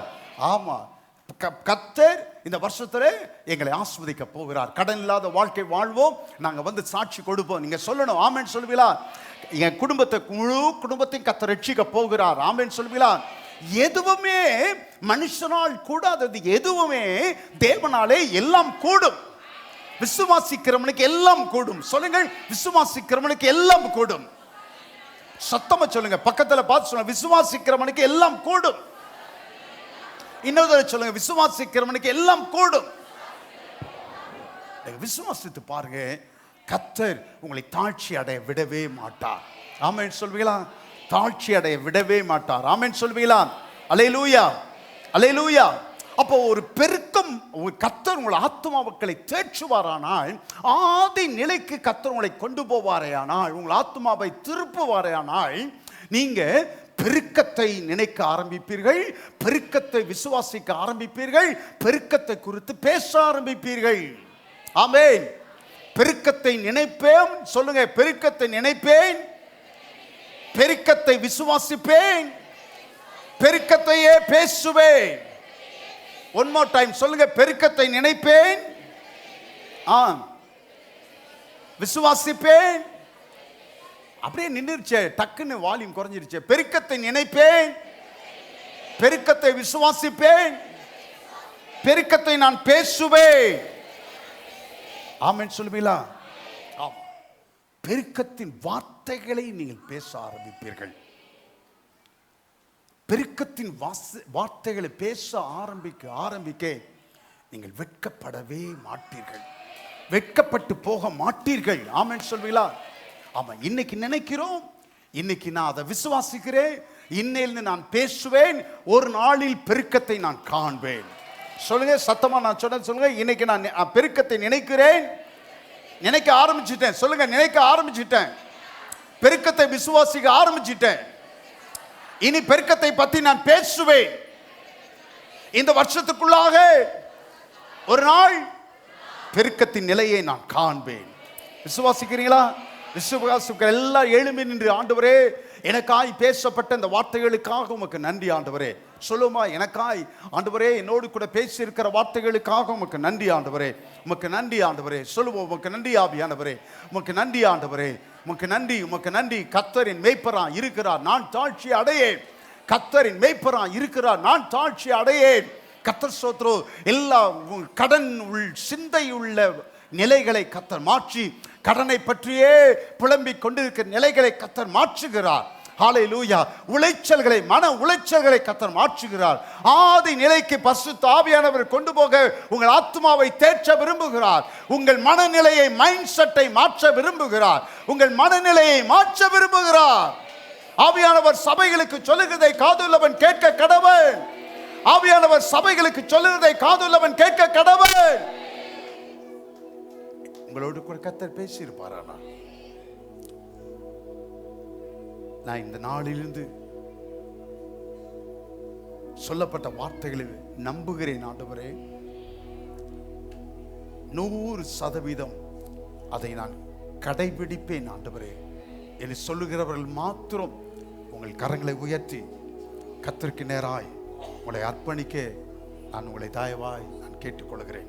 ஆமா, கர்த்தர் இந்த வருஷத்துல எங்களை ஆசீர்வதிக்க போகிறார். கடன் இல்லாத வாழ்க்கை வாழ்வோம், நாங்க வந்து சாட்சி கொடுப்போம். நீங்க சொல்லணும். ஆமென் சொல்வீங்களா? என் குடும்பத்தை, முழு குடும்பத்தையும் கர்த்தர் ரட்சிக்க போகிறார். ஆமென் சொல்வீங்களா? எதுவுமே மனுஷனால் கூடாதது, எதுவுமே தேவனாலே எல்லாம் கூடும். விசுவாசிக்கிறவனுக்கு எல்லாம் கூடும். சொல்லுங்கள், விசுவாசிக்கிறவனுக்கு எல்லாம் கூடும். சத்தமா சொல்லுங்க, பக்கத்துல பார்த்து சொல்லுங்க, விசுவாசிக்கிறவனுக்கு எல்லாம் கூடும். இன்னொரு சொல்லுங்க, விசுவாசிக்கிறவனுக்கு எல்லாம் கூடும். விசுவாசித்து பாருங்க, கர்த்தர் உங்களை தாழ்ச்சி அடைய விடவே மாட்டார். ஆமென் சொல்வீங்களா? தாழ்ச்சி அடைய விடவே மாட்டார். ஆமென் சொல்வீங்களா? அல்லேலூயா, அல்லேலூயா. அப்போ ஒரு பெருக்கம், கர்த்தர் உங்கள் ஆத்துமாக்களை தேற்றுவாரானால், ஆதி நிலைக்கு கர்த்தர் உங்களை கொண்டு போவாரேயானால், உங்கள் ஆத்துமாவை திருப்புவாரேயானால், நீங்க பெருக்கத்தை நினைக்க ஆரம்பிப்பீர்கள், பெருக்கத்தை விசுவாசிக்க ஆரம்பிப்பீர்கள், பெருக்கத்தை குறித்து பேச ஆரம்பிப்பீர்கள். ஆமென். பெருக்கத்தை நினைப்பேன். சொல்லுங்க, பெருக்கத்தை நினைப்பேன், பெருக்கத்தை விசுவாசிப்பேன், பெருக்கத்தையே பேசுவேன். ஒன் மோர் டைம் சொல்லுங்க, பெருக்கத்தை நினைப்பேன், விசுவாசிப்பேன். அப்படியே நின்றுச்சே, டக்குன்னு வால்யூம் குறைஞ்சிருச்சு. பெருக்கத்தை நினைப்பேன், பெருக்கத்தை விசுவாசிப்பேன், பெருக்கத்தை நான் பேசுவேன். ஆமென் சொல்லுவீங்களா? ஆமா. பெருக்கத்தின் வார்த்தைகளை நீங்கள் பேச ஆரம்பிப்பீர்கள். பெருக்கத்தின் வார்த்தைகளை பேச ஆரம்பிக்க நீங்கள் வெட்கப்படவே மாட்டீர்கள், வெட்கப்பட்டு போக மாட்டீர்கள். ஆமென் சொல்வீங்களா? ஆமா. இன்னைக்கு நினைக்கிறோம், இன்னைக்கு நான் அதை விசுவாசிக்கிறேன், இன்னையிலிருந்து நான் பேசுவேன், ஒரு நாளில் பெருக்கத்தை நான் காண்பேன். சொல்லுங்க சத்தமா, நான் சொன்ன சொல்லுங்க. இன்னைக்கு நான் பெருக்கத்தை நினைக்கிறேன், நினைக்க ஆரம்பிச்சிட்டேன். சொல்லுங்க, நினைக்க ஆரம்பிச்சிட்டேன், பெருக்கத்தை விசுவாசிக்க ஆரம்பிச்சிட்டேன். இனி பெருக்கத்தை பத்தி நான் பேசுவேன். இந்த வருஷத்துக்குள்ளாக ஒரு நாள் பெருக்கத்தின் நிலையை நான் காண்பேன். விசுவாசிக்கிறீங்களா? விசுவாசிக்கிற எல்லாம் எழும்பி நின்று, ஆண்டவரே எனக்காய் பேசப்பட்ட இந்த வார்த்தைகளுக்காக உமக்கு நன்றி ஆண்டவரே. சொல்லுமா, எனக்காய் ஆண்டவரே என்னோடு கூட பேசி இருக்கிற வார்த்தைகளுக்காக உமக்கு நன்றி ஆண்டவரே, உமக்கு நன்றி ஆண்டவரே. சொல்லுவோம், உமக்கு நன்றி ஆவியானவரே, உமக்கு நன்றி ஆண்டவரே, உமக்கு நன்றி, உமக்கு நன்றி. கர்த்தரின் மேய்ப்பரா இருக்கிறார், நான் தாழ்ச்சி அடையேன். கர்த்தரின் மேய்ப்பரா இருக்கிறார், நான் தாழ்ச்சி அடையேன். கர்த்தர் ஸ்தோத்திரம். எல்லா கடன் சிந்தை உள்ள நிலைகளை கர்த்தர் மாற்றி, கடனை பற்றியே புலம்பிக் கொண்டிருக்கிற நிலைகளை கர்த்தர் மாற்றுகிறார். ஹல்லேலூயா. உளைச்சல்களை, மன உளைச்சல்களை கர்த்தர் மாற்றுகிறார். ஆதி நிலைக்கு பரிசுத்த ஆவியானவர் கொண்டு போக உங்கள் ஆத்மாவை தேற்ற விரும்புகிறார். உங்கள் மனநிலையை, மைண்ட் செட்டை மாற்ற விரும்புகிறார். உங்கள் மனநிலையை மாற்ற விரும்புகிறார். ஆவியானவர் சபைகளுக்கு சொல்லுகிறதை காதுள்ளவன் கேட்க கடவன். ஆவியானவர் சபைகளுக்கு சொல்லுகிறதை காதுள்ளவன் கேட்க கடவன். உங்களோடு கூட கர்த்தர் பேசியிருப்பாரா? நான் இந்த நாளிலிருந்து சொல்லப்பட்ட வார்த்தைகளை நம்புகிறேன் ஆண்டவரே. 100% அதை நான் கடைபிடிப்பேன் ஆண்டவரே என்று சொல்லுகிறவர்கள் மாத்திரம் உங்கள் கரங்களை உயர்த்தி கர்த்தருக்கு நேராய் உங்களை அர்ப்பணிக்க நான் உங்களை தயவாய் நான் கேட்டுக்கொள்கிறேன்.